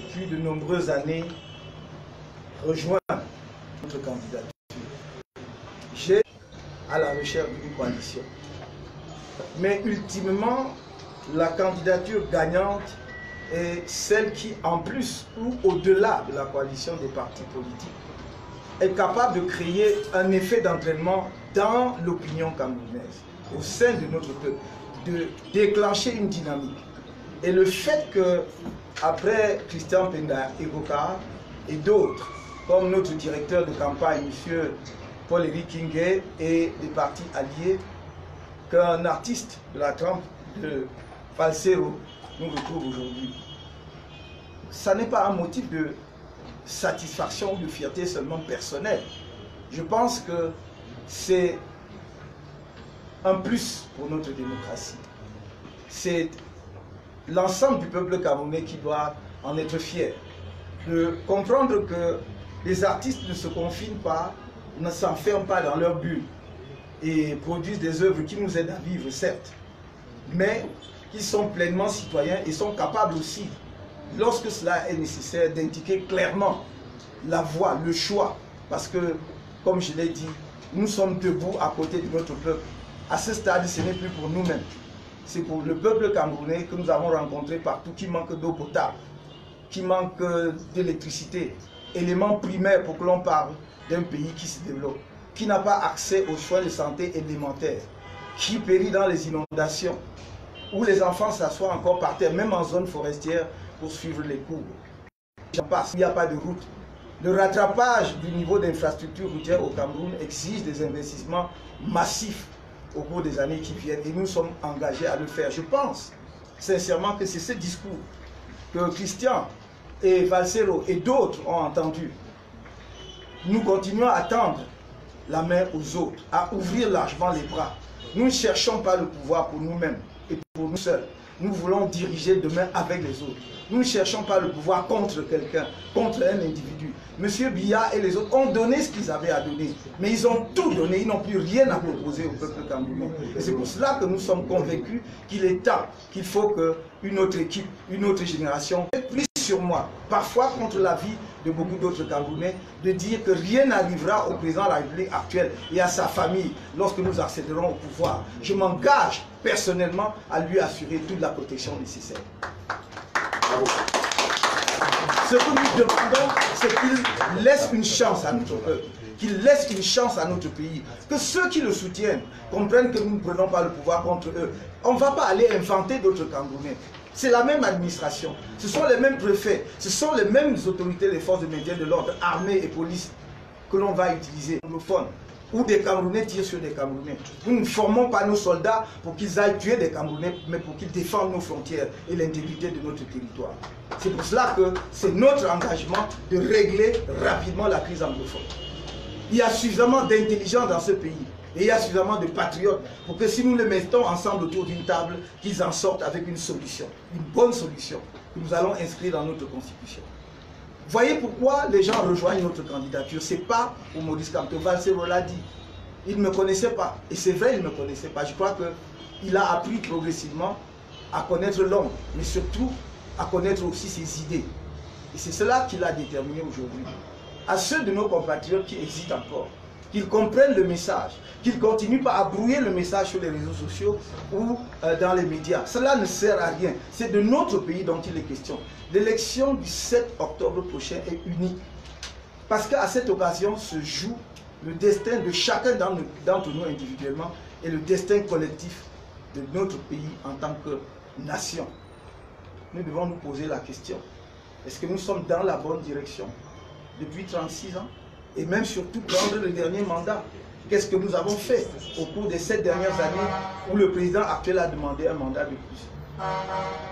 depuis de nombreuses années rejoint notre candidature. J'ai à la recherche d'une coalition. Mais ultimement, la candidature gagnante est celle qui, en plus ou au-delà de la coalition des partis politiques, est capable de créer un effet d'entraînement dans l'opinion camerounaise, au sein de notre peuple, de déclencher une dynamique. Et le fait que, après Christian Penda Evoka et d'autres, comme notre directeur de campagne, M. Paul-Éric Kingé et des partis alliés, qu'un artiste de la trempe de Falsero nous retrouve aujourd'hui. Ça n'est pas un motif de satisfaction ou de fierté seulement personnelle. Je pense que c'est un plus pour notre démocratie. C'est l'ensemble du peuple camerounais qui doit en être fier. De comprendre que les artistes ne se confinent pas, ne s'enferment pas dans leur bulle et produisent des œuvres qui nous aident à vivre, certes, mais qui sont pleinement citoyens et sont capables aussi, lorsque cela est nécessaire, d'indiquer clairement la voie, le choix. Parce que, comme je l'ai dit, nous sommes debout à côté de notre peuple. À ce stade, ce n'est plus pour nous-mêmes. C'est pour le peuple camerounais que nous avons rencontré partout, qui manque d'eau potable, qui manque d'électricité, éléments primaires pour que l'on parle d'un pays qui se développe, qui n'a pas accès aux soins de santé élémentaires, qui périt dans les inondations, où les enfants s'assoient encore par terre, même en zone forestière, pour suivre les cours. J'en passe, il n'y a pas de route. Le rattrapage du niveau d'infrastructure routière au Cameroun exige des investissements massifs au cours des années qui viennent et nous sommes engagés à le faire. Je pense sincèrement que c'est ce discours que Christian et Falsero et d'autres ont entendu. Nous continuons à tendre la main aux autres, à ouvrir largement les bras. Nous ne cherchons pas le pouvoir pour nous-mêmes et pour nous seuls. Nous voulons diriger demain avec les autres. Nous ne cherchons pas le pouvoir contre quelqu'un, contre un individu. Monsieur Biya et les autres ont donné ce qu'ils avaient à donner. Mais ils ont tout donné, ils n'ont plus rien à proposer au peuple camerounais. Et c'est pour cela que nous sommes convaincus qu'il est temps, qu'il faut qu'une autre équipe, une autre génération prise sur moi, parfois contre la vie de beaucoup d'autres Camerounais, de dire que rien n'arrivera au président de la République actuelle et à sa famille lorsque nous accéderons au pouvoir. Je m'engage personnellement à lui assurer toute la protection nécessaire. Bravo. Ce que nous demandons, c'est qu'il laisse une chance à notre peuple, qu'il laisse une chance à notre pays, que ceux qui le soutiennent comprennent que nous ne prenons pas le pouvoir contre eux. On ne va pas aller inventer d'autres Camerounais. C'est la même administration, ce sont les mêmes préfets, ce sont les mêmes autorités, les forces de maintien de l'ordre, armée et police, que l'on va utiliser, anglophones, où des Camerounais tirent sur des Camerounais. Nous ne formons pas nos soldats pour qu'ils aillent tuer des Camerounais, mais pour qu'ils défendent nos frontières et l'intégrité de notre territoire. C'est pour cela que c'est notre engagement de régler rapidement la crise anglophone. Il y a suffisamment d'intelligents dans ce pays. Et il y a suffisamment de patriotes pour que si nous les mettons ensemble autour d'une table, qu'ils en sortent avec une solution, une bonne solution, que nous allons inscrire dans notre constitution. Voyez pourquoi les gens rejoignent notre candidature. Ce n'est pas pour Maurice Kamto. Valsero l'a dit. Il ne me connaissait pas. Et c'est vrai, il ne me connaissait pas. Je crois qu'il a appris progressivement à connaître l'homme, mais surtout à connaître aussi ses idées. Et c'est cela qui l'a déterminé aujourd'hui. À ceux de nos compatriotes qui hésitent encore, qu'ils comprennent le message, qu'ils ne continuent pas à brouiller le message sur les réseaux sociaux ou dans les médias. Cela ne sert à rien. C'est de notre pays dont il est question. L'élection du 7 octobre prochain est unique. Parce qu'à cette occasion se joue le destin de chacun d'entre nous individuellement et le destin collectif de notre pays en tant que nation. Nous devons nous poser la question. Est-ce que nous sommes dans la bonne direction depuis 36 ans? Et même surtout prendre le dernier mandat. Qu'est-ce que nous avons fait au cours des 7 dernières années où le président actuel a demandé un mandat de plus?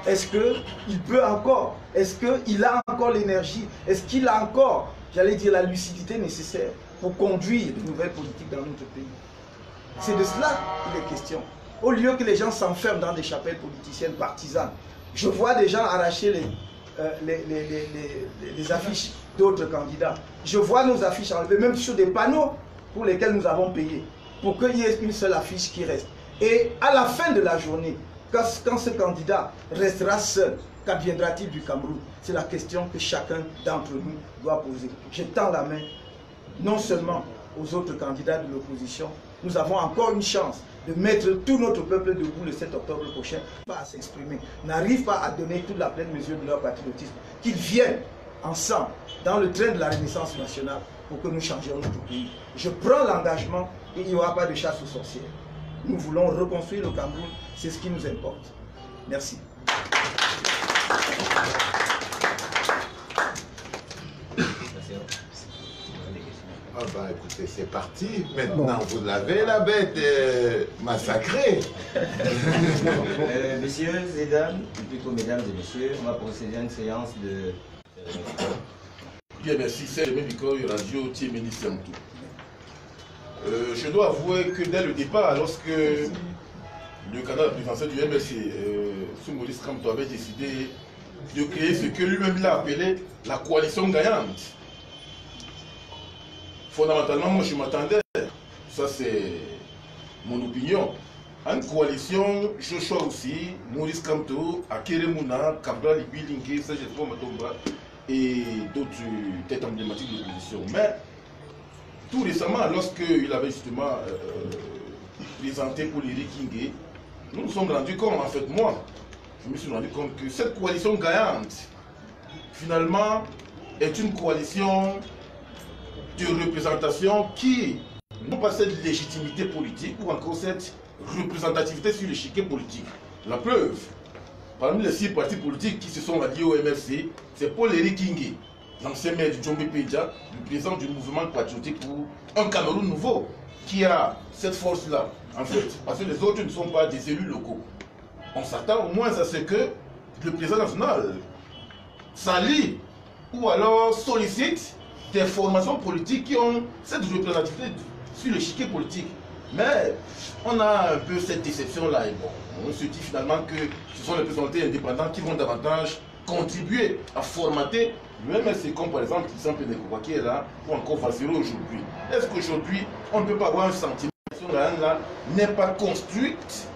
Est-ce qu'il peut encore? Est-ce qu'il a encore l'énergie? Est-ce qu'il a encore, j'allais dire, la lucidité nécessaire pour conduire de nouvelles politiques dans notre pays? C'est de cela qu'il est question. Au lieu que les gens s'enferment dans des chapelles politiciennes partisanes, je vois des gens arracher les affiches d'autres candidats. Je vois nos affiches enlevées, même sur des panneaux pour lesquels nous avons payé, pour qu'il y ait une seule affiche qui reste. Et à la fin de la journée, quand ce candidat restera seul, qu'adviendra-t-il du Cameroun? C'est la question que chacun d'entre nous doit poser. Je tends la main, non seulement aux autres candidats de l'opposition, nous avons encore une chance de mettre tout notre peuple debout le 7 octobre prochain, pas à s'exprimer, n'arrivent pas à donner toute la pleine mesure de leur patriotisme, qu'ils viennent ensemble dans le train de la Renaissance nationale pour que nous changions notre pays. Je prends l'engagement et il n'y aura pas de chasse aux sorcières. Nous voulons reconstruire le Cameroun, c'est ce qui nous importe. Merci. Ah bah écoutez, c'est parti. Maintenant, vous l'avez la bête massacrée. Messieurs et dames, ou plutôt mesdames et messieurs, on va procéder à une séance de... Bien, merci. C'est le même radio Tiemeni Siamtou. Je dois avouer que dès le départ, lorsque le candidat présidentiel du MLC, sous Maurice Kamto, avait décidé de créer ce que lui-même l'a appelé la coalition gagnante, fondamentalement, moi je m'attendais, ça c'est mon opinion, à une coalition, Joshua aussi, Maurice Kamto, Akere Mouna, Cabral Ibilingue, Serge Matomba et d'autres têtes emblématiques de l'opposition. Mais tout récemment, lorsqu'il avait justement présenté pour les Kingé, nous nous sommes rendus compte, en fait moi, je me suis rendu compte que cette coalition gagnante, finalement, est une coalition de représentation qui n'ont pas cette légitimité politique ou encore cette représentativité sur l'échiquier politique. La preuve, parmi les 6 partis politiques qui se sont alliés au MLC, c'est Paul-Éric Kingé, l'ancien maire du Djombe Pédia, le président du mouvement patriotique pour un Cameroun nouveau, qui a cette force-là, en fait, parce que les autres ne sont pas des élus locaux. On s'attend au moins à ce que le président national s'allie ou alors sollicite des formations politiques qui ont cette représentativité sur l'échiquier politique. Mais on a un peu cette déception-là. Et bon, on se dit finalement que ce sont les personnalités indépendantes qui vont davantage contribuer à formater le MLC, comme par exemple Christian Pénécoua qui est là, ou encore Valsero aujourd'hui. Est-ce qu'aujourd'hui, on ne peut pas avoir un sentiment que là n'est pas construite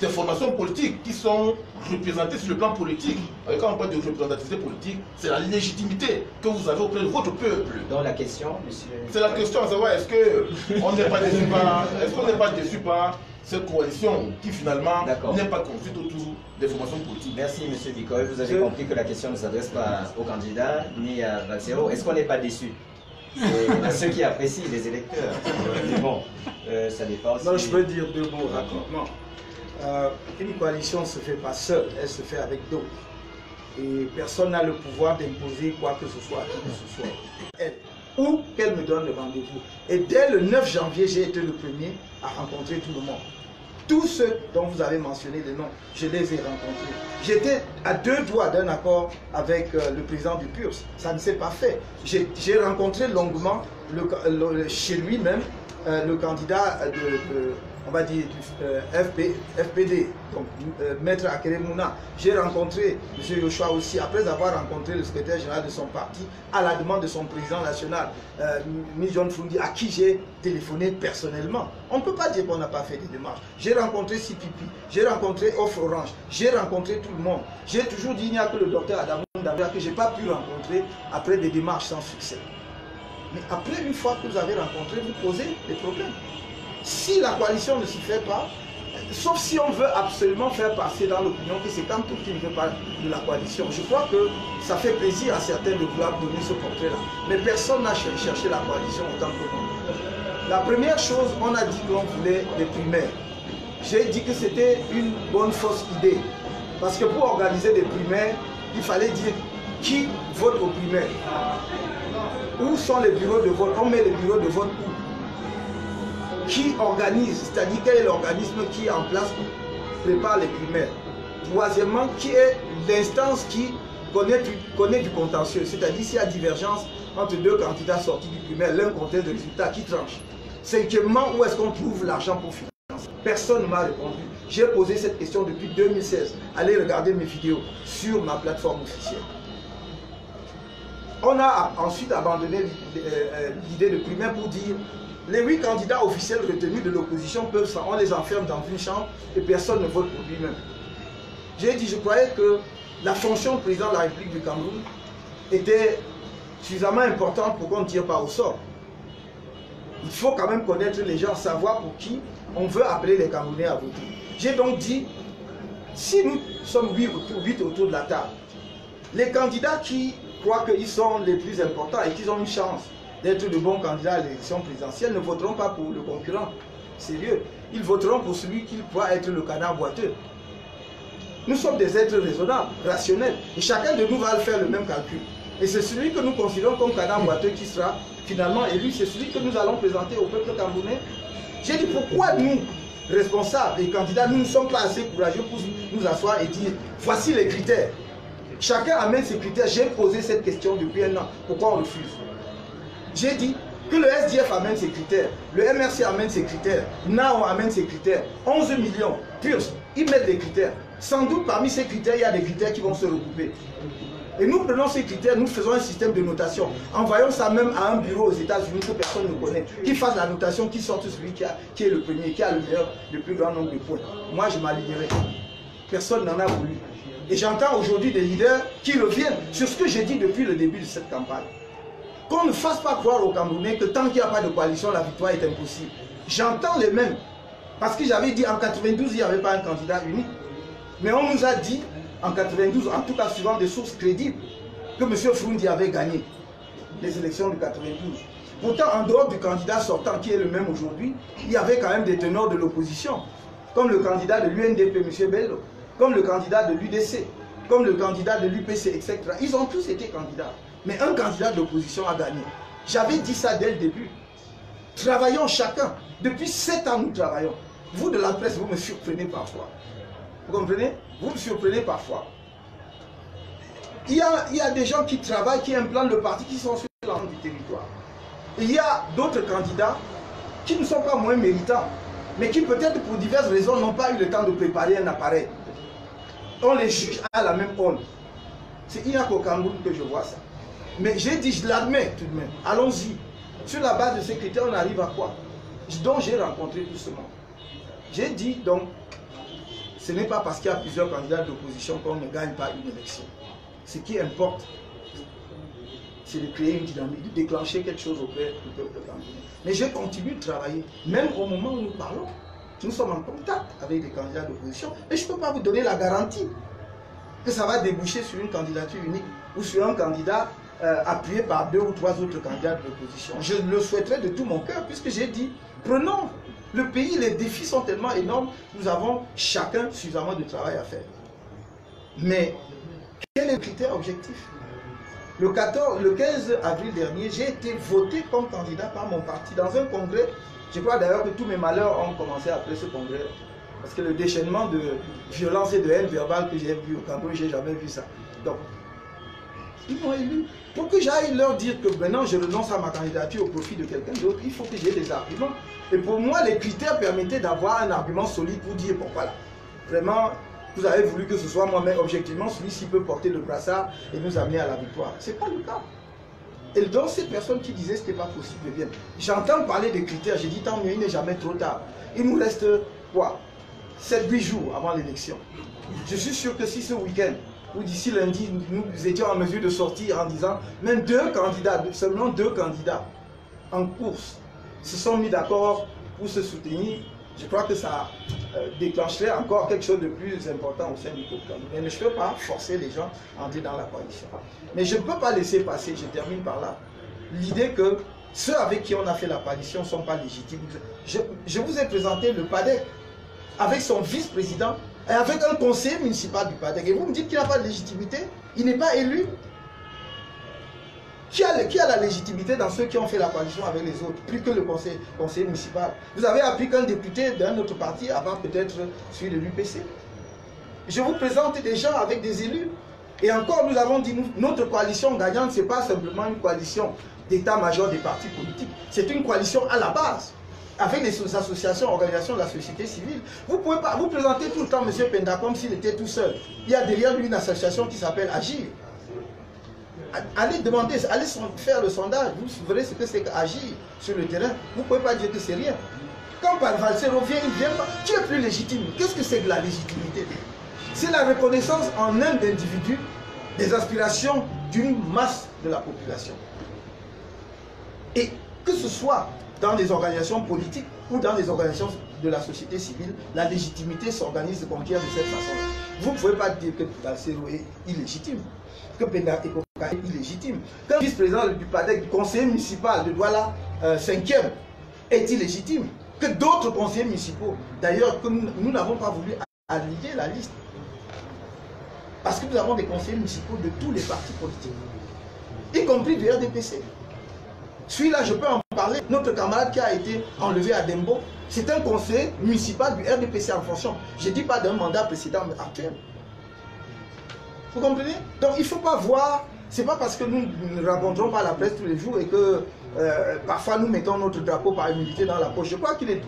des formations politiques qui sont représentées sur le plan politique? Quand on parle de représentativité politique, c'est la légitimité que vous avez auprès de votre peuple. Donc la question, monsieur... C'est la question à savoir, est-ce qu'on n'est pas déçu par cette coalition qui finalement D'accord. n'est pas construite autour des formations politiques. Merci M. Bikoy. Vous avez compris que la question ne s'adresse pas aux candidats ni à Valsero. Est-ce qu'on n'est pas déçu? C'est à ceux qui apprécient les électeurs. Mais bon, ça dépend aussi. Non, je peux dire deux mots rapidement. Une coalition ne se fait pas seule, elle se fait avec d'autres. Et personne n'a le pouvoir d'imposer quoi que ce soit à qui que ce soit. Elle, ou qu'elle me donne le rendez-vous. Et dès le 9 janvier, j'ai été le premier à rencontrer tout le monde. Tous ceux dont vous avez mentionné les noms, je les ai rencontrés. J'étais à 2 doigts d'un accord avec le président du PURS. Ça ne s'est pas fait. J'ai rencontré longuement chez lui-même le candidat on va dire, du FPD, donc Maître Akere Mouna. J'ai rencontré M. Yoshua aussi, après avoir rencontré le secrétaire général de son parti, à la demande de son président national, Mijon Fundi, à qui j'ai téléphoné personnellement. On ne peut pas dire qu'on n'a pas fait des démarches. J'ai rencontré CPP, j'ai rencontré Offre Orange, j'ai rencontré tout le monde. J'ai toujours dit, il n'y a que le docteur Adamou Ndabia que je n'ai pas pu rencontrer après des démarches sans succès. Mais après, une fois que vous avez rencontré, vous posez des problèmes. Si la coalition ne s'y fait pas, sauf si on veut absolument faire passer dans l'opinion que c'est Kamto qui ne veut pas de la coalition. Je crois que ça fait plaisir à certains de vouloir donner ce portrait-là. Mais personne n'a cherché la coalition autant que nous. La première chose, on a dit qu'on voulait des primaires. J'ai dit que c'était une bonne fausse idée. Parce que pour organiser des primaires, il fallait dire qui vote aux primaires. Où sont les bureaux de vote? On met les bureaux de vote où? Qui organise, c'est-à-dire quel est l'organisme qui est en place pour préparer les primaires. Troisièmement, qui est l'instance qui connaît du contentieux, c'est-à-dire s'il y a divergence entre 2 candidats sortis du primaire, l'un conteste le résultat, qui tranche. Cinquièmement, où est-ce qu'on trouve l'argent pour financer? Personne ne m'a répondu. J'ai posé cette question depuis 2016. Allez regarder mes vidéos sur ma plateforme officielle. On a ensuite abandonné l'idée de primaire pour dire les 8 candidats officiels retenus de l'opposition peuvent, on les enferme dans une chambre et personne ne vote pour lui-même. J'ai dit, je croyais que la fonction de président de la République du Cameroun était suffisamment importante pour qu'on ne tire pas au sort. Il faut quand même connaître les gens, savoir pour qui on veut appeler les Camerounais à voter. J'ai donc dit, si nous sommes 8 autour de la table, les candidats qui croient qu'ils sont les plus importants et qu'ils ont une chance d'être de bons candidats à l'élection présidentielle ne voteront pas pour le concurrent sérieux. Ils voteront pour celui qu'ils croient être le canard boiteux. Nous sommes des êtres raisonnables, rationnels. Et chacun de nous va faire le même calcul. Et c'est celui que nous considérons comme canard boiteux qui sera finalement élu. C'est celui que nous allons présenter au peuple camerounais. J'ai dit pourquoi nous, responsables et candidats, nous ne sommes pas assez courageux pour nous asseoir et dire voici les critères. Chacun amène ses critères. J'ai posé cette question depuis 1 an. Pourquoi on refuse? J'ai dit que le SDF amène ses critères, le MRC amène ses critères, NAO amène ses critères, 11 millions, PURS, ils mettent des critères. Sans doute parmi ces critères, il y a des critères qui vont se regrouper. Et nous prenons ces critères, nous faisons un système de notation. Envoyons ça même à un bureau aux États-Unis que personne ne connaît, qui fasse la notation, qui sorte celui qui est le premier, qui a le meilleur, le plus grand nombre de points. Moi, je m'alignerai. Personne n'en a voulu. Et j'entends aujourd'hui des leaders qui reviennent sur ce que j'ai dit depuis le début de cette campagne. Qu'on ne fasse pas croire aux Camerounais que tant qu'il n'y a pas de coalition, la victoire est impossible. J'entends les mêmes. Parce que j'avais dit en 92, il n'y avait pas un candidat unique. Mais on nous a dit, en 92, en tout cas suivant des sources crédibles, que M. Fundi avait gagné les élections de 92. Pourtant, en dehors du candidat sortant, qui est le même aujourd'hui, il y avait quand même des tenors de l'opposition, comme le candidat de l'UNDP, M. Bello, comme le candidat de l'UDC, comme le candidat de l'UPC, etc. Ils ont tous été candidats. Mais un candidat d'opposition a gagné. J'avais dit ça dès le début. Travaillons chacun. Depuis 7 ans, nous travaillons. Vous de la presse, vous me surprenez parfois. Vous comprenez? Vous me surprenez parfois. Il y a des gens qui travaillent, qui implantent le parti, qui sont sur l'ensemble du territoire. Et il y a d'autres candidats qui ne sont pas moins méritants, mais qui peut-être pour diverses raisons n'ont pas eu le temps de préparer un appareil. On les juge à la même onde. C'est il n'y a qu'au Cameroun que je vois ça. Mais j'ai dit, je l'admets tout de même. Allons-y. Sur la base de ces critères, on arrive à quoi? Donc j'ai rencontré tout ce monde. J'ai dit donc, ce n'est pas parce qu'il y a plusieurs candidats d'opposition qu'on ne gagne pas une élection. Ce qui importe, c'est de créer une dynamique, de déclencher quelque chose auprès du peuple camerounais. Mais je continue de travailler, même au moment où nous parlons. nous sommes en contact avec les candidats d'opposition et je ne peux pas vous donner la garantie que ça va déboucher sur une candidature unique ou sur un candidat appuyé par 2 ou 3 autres candidats de l'opposition. Je le souhaiterais de tout mon cœur puisque j'ai dit, prenons le pays, les défis sont tellement énormes, nous avons chacun suffisamment de travail à faire. Mais quel est le critère objectif? Le 15 avril dernier, j'ai été voté comme candidat par mon parti dans un congrès. Je crois d'ailleurs que tous mes malheurs ont commencé après ce congrès. Parce que le déchaînement de violence et de haine verbale que j'ai vu au Cameroun, je n'ai jamais vu ça. Donc, ils m'ont élu. Pour que j'aille leur dire que maintenant je renonce à ma candidature au profit de quelqu'un d'autre, il faut que j'ai des arguments. Et pour moi, les critères permettaient d'avoir un argument solide pour dire pourquoi là. Vraiment, vous avez voulu que ce soit moi, mais objectivement, celui-ci peut porter le brassard et nous amener à la victoire. Ce n'est pas le cas. Et donc, ces personnes qui disaient que ce n'était pas possible viennent. J'entends parler des critères, j'ai dit tant mieux, il n'est jamais trop tard. Il nous reste quoi? 7-8 jours avant l'élection. Je suis sûr que si ce week-end, ou d'ici lundi, nous étions en mesure de sortir en disant, même 2 candidats, seulement 2 candidats en course, se sont mis d'accord pour se soutenir, je crois que ça déclencherait encore quelque chose de plus important au sein du peuple camerounais. Mais je ne peux pas forcer les gens à entrer dans la coalition. Mais je ne peux pas laisser passer, je termine par là, l'idée que ceux avec qui on a fait la coalition ne sont pas légitimes. Je vous ai présenté le PADEC avec son vice-président et avec un conseiller municipal du PADEC. Et vous me dites qu'il n'a pas de légitimité, il n'est pas élu. Qui a la légitimité dans ceux qui ont fait la coalition avec les autres, plus que le conseiller municipal? Vous avez appris qu'un député d'un autre parti avant peut-être celui de l'UPC. Je vous présente des gens avec des élus. Et encore, nous avons dit, notre coalition gagnante, ce n'est pas simplement une coalition d'état-major des partis politiques. C'est une coalition à la base, avec les associations, organisations de la société civile. Vous ne pouvez pas vous présenter tout le temps M. Penda comme s'il était tout seul. Il y a derrière lui une association qui s'appelle Agir. Allez demander, allez faire le sondage, vous verrez ce que c'est qu'agir sur le terrain. Vous ne pouvez pas dire que c'est rien. Quand Valsero vient, il vient pas. Tu es plus légitime. Qu'est-ce que c'est que la légitimité? C'est la reconnaissance en un individu des aspirations d'une masse de la population. Et que ce soit dans des organisations politiques ou dans des organisations de la société civile, la légitimité s'organise et conquiert de cette façon. Vous ne pouvez pas dire que Valsero est illégitime, que Penda est illégitime, qu'un vice-président du PADEC, du conseiller municipal de Douala 5e est illégitime, que d'autres conseillers municipaux, d'ailleurs que nous n'avons pas voulu aligner la liste, parce que nous avons des conseillers municipaux de tous les partis politiques, y compris du RDPC. Celui-là, je peux en parler. Notre camarade qui a été enlevé à Dembo, c'est un conseiller municipal du RDPC en fonction. Je ne dis pas d'un mandat précédent, mais actuel. Vous comprenez? Donc il ne faut pas voir, c'est pas parce que nous ne rencontrons pas la presse tous les jours et que parfois nous mettons notre drapeau par humilité dans la poche. Je crois qu'il est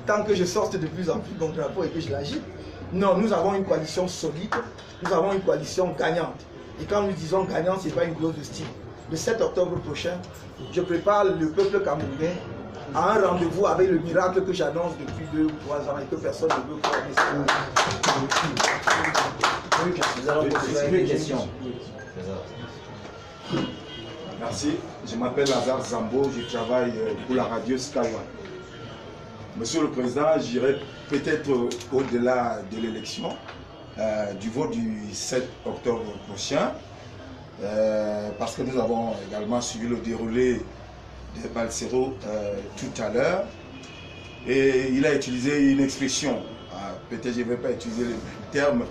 temps que je sorte de plus en plus mon drapeau et que je l'agite. Non, nous avons une coalition solide, nous avons une coalition gagnante. Et quand nous disons gagnante, ce n'est pas une clause de style. Le 7 octobre prochain, je prépare le peuple camerounais à un rendez-vous avec le miracle que j'annonce depuis 2 ou 3 ans et que personne ne veut croire. Nous allons poser une question. Merci, je m'appelle Lazare Zambo, je travaille pour la radio Sky One. Monsieur le Président, j'irai peut-être au-delà de l'élection, du vote du 7 octobre prochain, parce que nous avons également suivi le déroulé de Valsero tout à l'heure, et il a utilisé une expression, peut-être je ne vais pas utiliser le terme,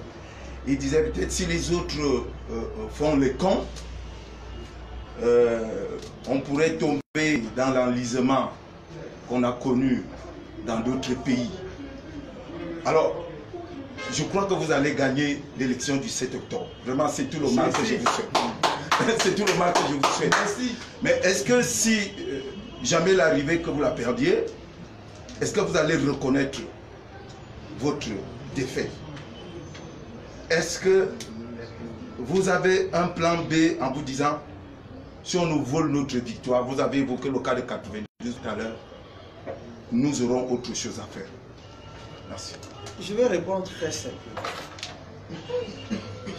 il disait peut-être si les autres font les comptes, on pourrait tomber dans l'enlisement qu'on a connu dans d'autres pays. Alors, je crois que vous allez gagner l'élection du 7 octobre. Vraiment, c'est tout le mal que je vous souhaite. C'est tout le mal que je vous souhaite. Mais est-ce que si jamais l'arrivée que vous la perdiez, est-ce que vous allez reconnaître votre défaite? Est-ce que vous avez un plan B en vous disant, si on nous vole notre victoire, vous avez évoqué le cas de 92 tout à l'heure, nous aurons autre chose à faire. Merci. Je vais répondre très simplement.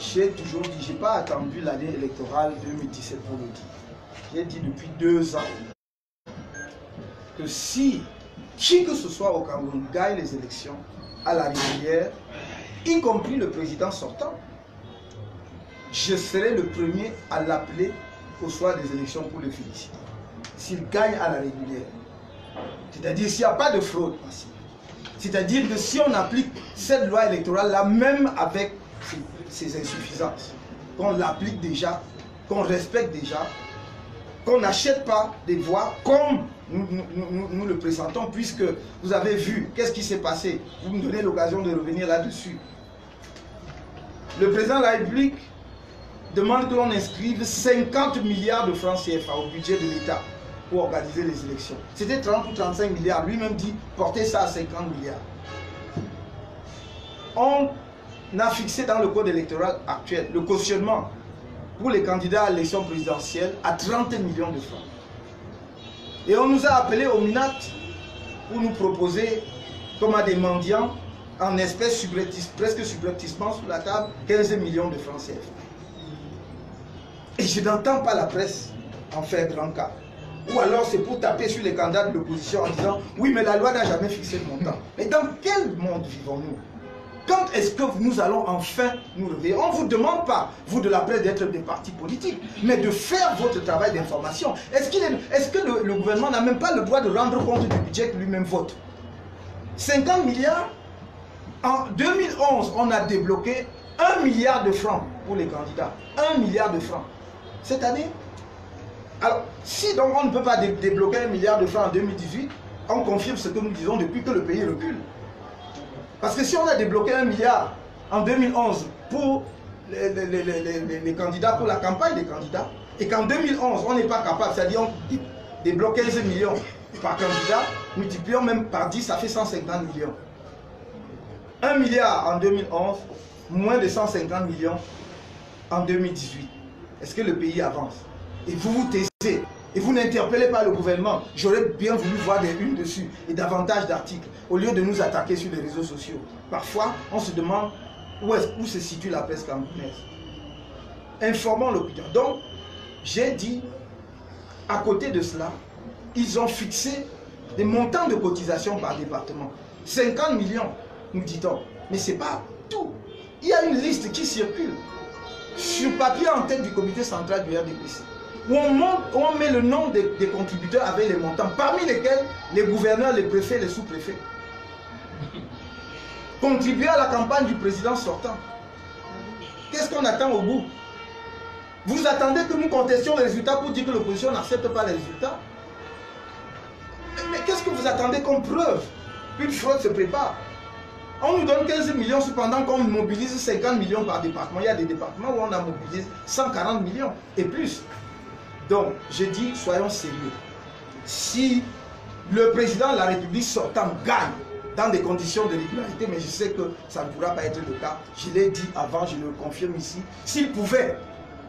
J'ai toujours dit, je n'ai pas attendu l'année électorale 2017 pour le dire. J'ai dit depuis 2 ans que si qui que ce soit au Cameroun gagne les élections à la régulière, y compris le président sortant, je serai le premier à l'appeler au soir des élections pour le féliciter. S'il gagne à la régulière. C'est-à-dire s'il n'y a pas de fraude massive. C'est-à-dire que si on applique cette loi électorale-là, même avec ses insuffisances, qu'on l'applique déjà, qu'on respecte déjà, qu'on n'achète pas des voix comme nous le présentons, puisque vous avez vu qu'est-ce qui s'est passé. Vous me donnez l'occasion de revenir là-dessus. Le président de la République demande que l'on inscrive 50 milliards de francs CFA au budget de l'État pour organiser les élections. C'était 30 ou 35 milliards. Lui-même dit porter ça à 50 milliards. On a fixé dans le code électoral actuel le cautionnement pour les candidats à l'élection présidentielle à 30 millions de francs. Et on nous a appelés au MINAT pour nous proposer, comme à des mendiants, en espèces presque subrepticement sous la table, 15 millions de francs CFA. Et je n'entends pas la presse en faire grand cas. Ou alors c'est pour taper sur les candidats de l'opposition en disant « Oui, mais la loi n'a jamais fixé le montant. » Mais dans quel monde vivons-nous? Quand est-ce que nous allons enfin nous réveiller? On ne vous demande pas, vous de la presse, d'être des partis politiques, mais de faire votre travail d'information. Est-ce que le gouvernement n'a même pas le droit de rendre compte du budget que lui-même vote? 50 milliards. En 2011, on a débloqué 1 milliard de francs pour les candidats. 1 milliard de francs. Cette année, alors, si donc on ne peut pas débloquer 1 milliard de francs en 2018, on confirme ce que nous disons depuis que le pays recule. Parce que si on a débloqué 1 milliard en 2011 pour les candidats, pour la campagne des candidats, et qu'en 2011, on n'est pas capable, c'est-à-dire on débloque 15 millions par candidat, multiplions même par 10, ça fait 150 millions. 1 milliard en 2011, moins de 150 millions en 2018. Est-ce que le pays avance? Et vous vous taisez, et vous n'interpellez pas le gouvernement. J'aurais bien voulu voir des unes dessus, et davantage d'articles, au lieu de nous attaquer sur les réseaux sociaux. Parfois, on se demande où se situe la presse camerounaise. Informons l'opinion. Donc, j'ai dit, à côté de cela, ils ont fixé des montants de cotisation par département. 50 millions, nous dit-on. Mais ce n'est pas tout. Il y a une liste qui circule sur papier en tête du comité central du RDPC, où on met le nom des contributeurs avec les montants, parmi lesquels les gouverneurs, les préfets, les sous-préfets. Contribuer à la campagne du président sortant. Qu'est-ce qu'on attend au bout? Vous attendez que nous contestions les résultats pour dire que l'opposition n'accepte pas les résultats? Mais qu'est-ce que vous attendez comme preuve qu'une fraude se prépare? On nous donne 15 millions cependant qu'on mobilise 50 millions par département. Il y a des départements où on a mobilisé 140 millions et plus. Donc, je dis, soyons sérieux. Si le président de la République sortant gagne dans des conditions de régularité, mais je sais que ça ne pourra pas être le cas, je l'ai dit avant, je le confirme ici, s'il pouvait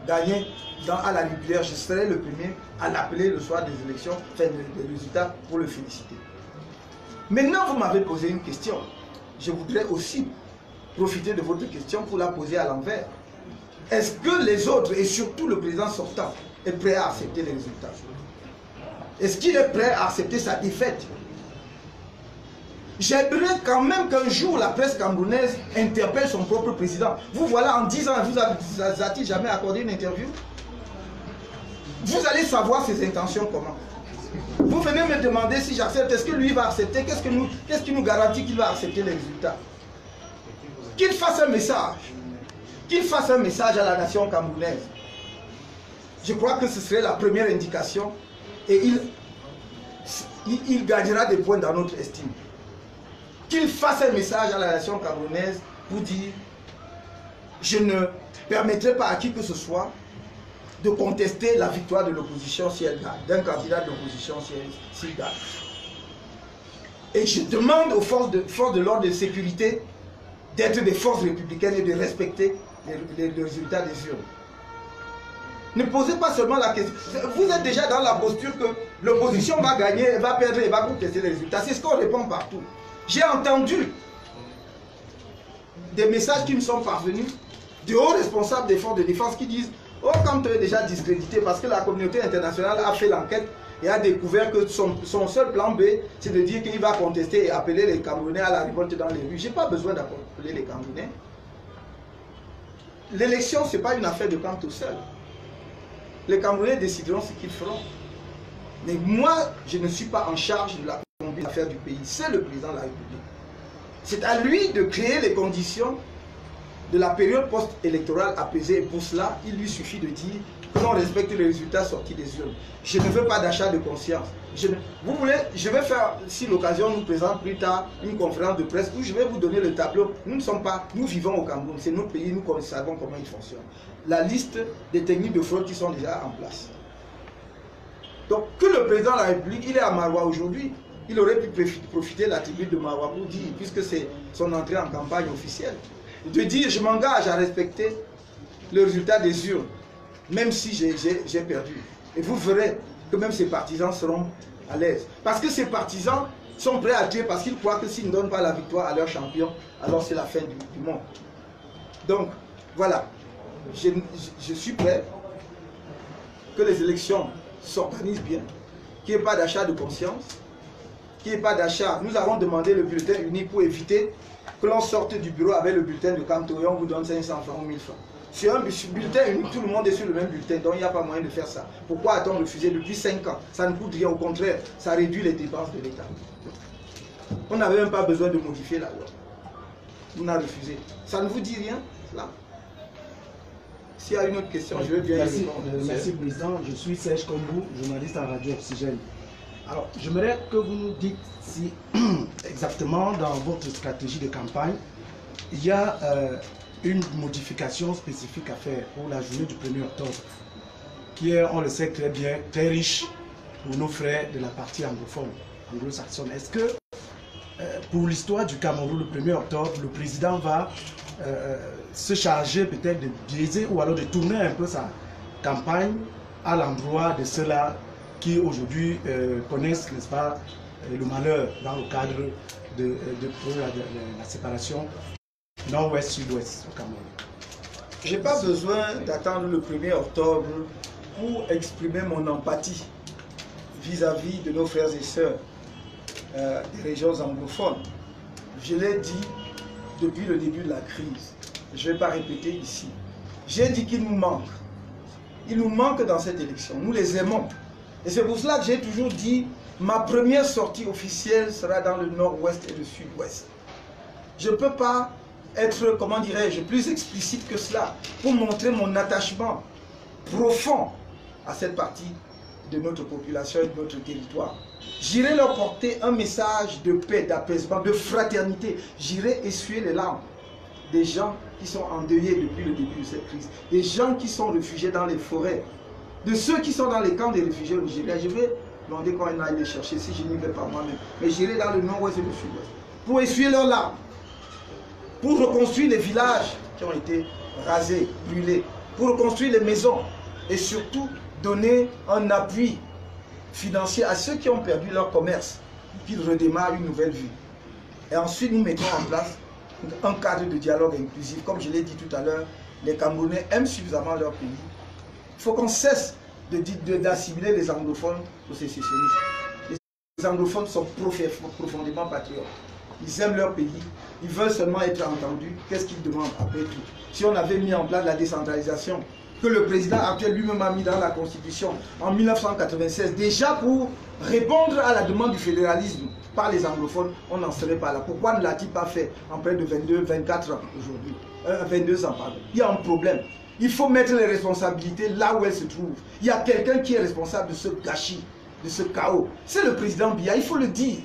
gagner à la régulière, je serais le premier à l'appeler le soir des élections, faire des résultats pour le féliciter. Maintenant, vous m'avez posé une question. Je voudrais aussi profiter de votre question pour la poser à l'envers. Est-ce que les autres, et surtout le président sortant, est prêt à accepter les résultats? Est-ce qu'il est prêt à accepter sa défaite? J'aimerais quand même qu'un jour la presse camerounaise interpelle son propre président. Vous voilà en 10 ans, vous a-t-il jamais accordé une interview? Vous allez savoir ses intentions comment. Vous venez me demander si j'accepte, est-ce que lui va accepter? Qu'est-ce qui nous garantit qu'il va accepter les résultats? Qu'il fasse un message. Qu'il fasse un message à la nation camerounaise. Je crois que ce serait la première indication et il gagnera des points dans notre estime. Qu'il fasse un message à la nation camerounaise pour dire je ne permettrai pas à qui que ce soit de contester la victoire de l'opposition si elle gagne, d'un candidat de l'opposition s'il gagne. Et je demande aux forces de l'ordre de sécurité d'être des forces républicaines et de respecter les résultats des urnes. Ne posez pas seulement la question. Vous êtes déjà dans la posture que l'opposition va gagner, va perdre et va contester les résultats. C'est ce qu'on répond partout. J'ai entendu des messages qui me sont parvenus de hauts responsables des forces de défense qui disent « Oh, quand tu es déjà discrédité parce que la communauté internationale a fait l'enquête et a découvert que son seul plan B, c'est de dire qu'il va contester et appeler les Camerounais à la révolte dans les rues. Je n'ai pas besoin d'appeler les Camerounais. L'élection, ce n'est pas une affaire de camp tout seul. Les Camerounais décideront ce qu'ils feront. Mais moi, je ne suis pas en charge de la conduite d'affaires du pays. C'est le président de la République. C'est à lui de créer les conditions de la période post-électorale apaisée. Et pour cela, il lui suffit de dire que l'on respecte les résultats sortis des urnes. Je ne veux pas d'achat de conscience. Vous voulez, je vais faire, si l'occasion nous présente plus tard, une conférence de presse où je vais vous donner le tableau. Nous ne sommes pas, nous vivons au Cameroun, c'est notre pays, nous savons comment il fonctionne. La liste des techniques de fraude qui sont déjà en place. Donc, que le président de la République, il est à Maroua aujourd'hui, il aurait pu profiter de la tribune de Maroua pour dire, puisque c'est son entrée en campagne officielle, de dire je m'engage à respecter le résultat des urnes, même si j'ai perdu. Et vous verrez que même ses partisans seront à l'aise. Parce que ces partisans sont prêts à tuer parce qu'ils croient que s'ils ne donnent pas la victoire à leur champion, alors c'est la fin du monde. Donc, voilà. Je suis prêt que les élections s'organisent bien, qu'il n'y ait pas d'achat de conscience, qu'il n'y ait pas d'achat. Nous avons demandé le bulletin unique pour éviter que l'on sorte du bureau avec le bulletin de Camto et on vous donne 500 francs ou 1000 francs. Sur un bulletin unique, tout le monde est sur le même bulletin, donc il n'y a pas moyen de faire ça. Pourquoi a-t-on refusé depuis 5 ans? Ça ne coûte rien, au contraire, ça réduit les dépenses de l'État. On n'avait même pas besoin de modifier la loi. On a refusé. Ça ne vous dit rien, cela? S'il y a une autre question, je vais bien merci, répondre. merci Président, je suis Serge Kombou, journaliste à Radio Oxygène. Alors, j'aimerais que vous nous dites si exactement dans votre stratégie de campagne, il y a une modification spécifique à faire pour la journée du 1er octobre, qui est, on le sait très bien, très riche pour nos frères de la partie anglophone, anglo-saxonne. Est-ce que pour l'histoire du Cameroun, le 1er octobre, le président va se charger peut-être de biaiser ou alors de tourner un peu sa campagne à l'endroit de ceux-là qui aujourd'hui connaissent, n'est-ce pas, le malheur dans le cadre de la séparation nord-ouest-sud-ouest au Cameroun? Je n'ai pas besoin d'attendre le 1er octobre pour exprimer mon empathie vis-à-vis de nos frères et sœurs des régions anglophones. Je l'ai dit depuis le début de la crise. Je ne vais pas répéter ici. J'ai dit qu'il nous manque. Il nous manque dans cette élection. Nous les aimons. Et c'est pour cela que j'ai toujours dit, ma première sortie officielle sera dans le nord-ouest et le sud-ouest. Je ne peux pas être, comment dirais-je, plus explicite que cela pour montrer mon attachement profond à cette partie de notre population et de notre territoire. J'irai leur porter un message de paix, d'apaisement, de fraternité. J'irai essuyer les larmes des gens qui sont endeuillés depuis le début de cette crise, des gens qui sont réfugiés dans les forêts, de ceux qui sont dans les camps des réfugiés au Nigeria. Je vais demander qu'on aille les chercher si je n'y vais pas moi-même. Mais j'irai dans le nord-ouest et le sud-ouest pour essuyer leurs larmes, pour reconstruire les villages qui ont été rasés, brûlés, pour reconstruire les maisons et surtout donner un appui financier à ceux qui ont perdu leur commerce, qu'ils redémarrent une nouvelle vie. Et ensuite, nous mettons en place un cadre de dialogue inclusif. Comme je l'ai dit tout à l'heure, les Camerounais aiment suffisamment leur pays. Il faut qu'on cesse d'assimiler les anglophones aux sécessionnistes. Les anglophones sont profondément patriotes. Ils aiment leur pays, ils veulent seulement être entendus. Qu'est-ce qu'ils demandent après tout? Si on avait mis en place la décentralisation, que le président actuel lui-même a mis dans la Constitution en 1996, déjà pour répondre à la demande du fédéralisme par les anglophones, on n'en serait pas là. Pourquoi ne l'a-t-il pas fait en près de 24 ans aujourd'hui? 22 ans, pardon. Il y a un problème. Il faut mettre les responsabilités là où elles se trouvent. Il y a quelqu'un qui est responsable de ce gâchis, de ce chaos. C'est le président Biya, il faut le dire.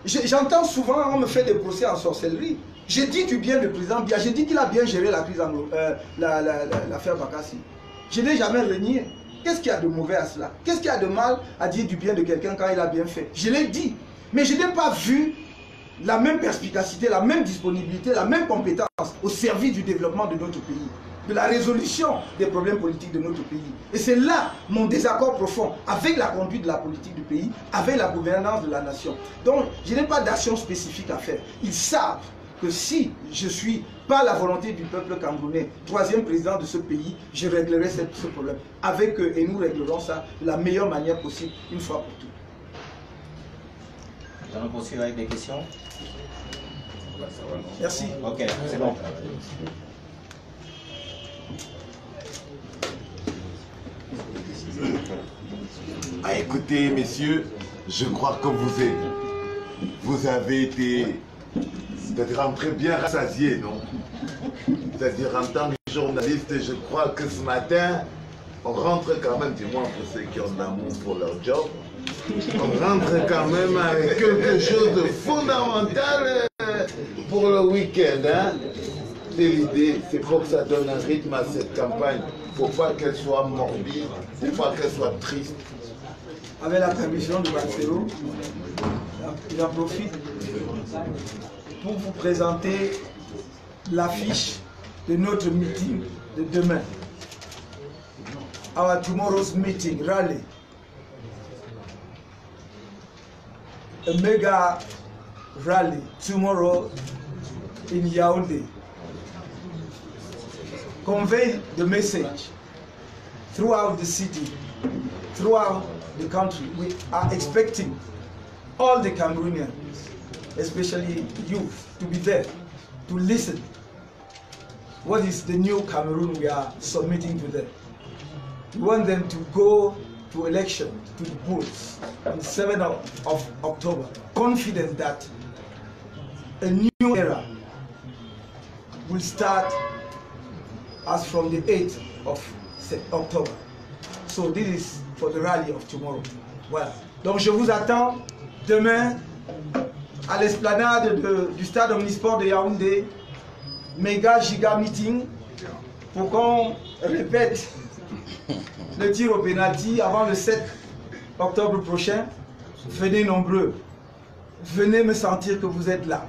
J'entends souvent, on me fait des procès en sorcellerie. J'ai dit du bien du président Biya, j'ai dit qu'il a bien géré la crise l'affaire Bakassi. Je n'ai jamais renié. Qu'est-ce qu'il y a de mauvais à cela? Qu'est-ce qu'il y a de mal à dire du bien de quelqu'un quand il a bien fait? Je l'ai dit. Mais je n'ai pas vu la même perspicacité, la même disponibilité, la même compétence au service du développement de notre pays, de la résolution des problèmes politiques de notre pays. Et c'est là mon désaccord profond avec la conduite de la politique du pays, avec la gouvernance de la nation. Donc, je n'ai pas d'action spécifique à faire. Ils savent que si je ne suis pas la volonté du peuple camerounais, troisième président de ce pays, je réglerai ce problème avec eux et nous réglerons ça de la meilleure manière possible, une fois pour toutes. Nous allons poursuivre avec des questions. Merci. Ok, c'est bon. Ah, écoutez, messieurs, je crois que vous avez été, c'est-à-dire rentré bien rassasiés, non? C'est-à-dire en tant que journaliste, je crois que ce matin, on rentre quand même, du moins pour ceux qui ont de l'amour pour leur job, on rentre quand même avec quelque chose de fondamental pour le week-end. Hein? C'est l'idée, c'est pour que ça donne un rythme à cette campagne. Il ne faut pas qu'elle soit morbide, il ne faut pas qu'elle soit triste. Avec la permission de Valsero, j'en profite pour vous présenter l'affiche de notre meeting de demain. Our tomorrow's meeting, rally. A mega rally tomorrow in Yaoundé. Convey the message throughout the city, throughout the country. We are expecting all the Cameroonians, especially youth, to be there, to listen. What is the new Cameroon we are submitting to them? We want them to go to election, to the polls on the 7th of October, confident that a new era will start as from the 8th of October. So this is for the rally of tomorrow. Voilà. Donc je vous attends demain à l'esplanade du stade omnisport de Yaoundé, méga giga meeting, pour qu'on répète le tir au pénalty avant le 7 octobre prochain. Venez nombreux, venez me sentir que vous êtes là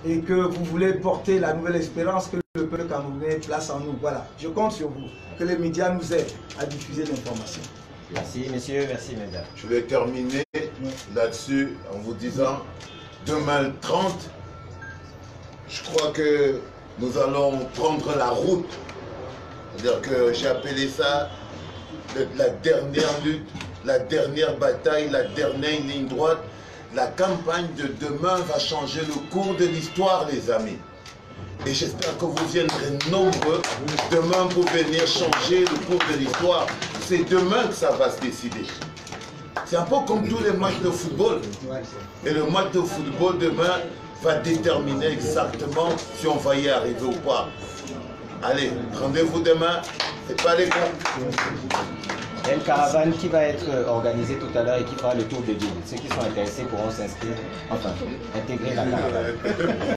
et que vous voulez porter la nouvelle espérance que le peuple camerounais place en nous. Voilà, je compte sur vous, que les médias nous aident à diffuser l'information. Merci messieurs, merci mesdames. Je vais terminer là-dessus en vous disant, demain le 30, je crois que nous allons prendre la route. C'est-à-dire que j'ai appelé ça la dernière lutte, la dernière bataille, la dernière ligne droite. La campagne de demain va changer le cours de l'histoire, les amis. Et j'espère que vous viendrez nombreux demain pour venir changer le cours de l'histoire. C'est demain que ça va se décider. C'est un peu comme tous les matchs de football. Et le match de football demain va déterminer exactement si on va y arriver ou pas. Allez, rendez-vous demain. C'est pas les gars. Il y a une caravane qui va être organisée tout à l'heure et qui fera le tour de ville. Ceux qui sont intéressés pourront s'inscrire, enfin, intégrer la caravane.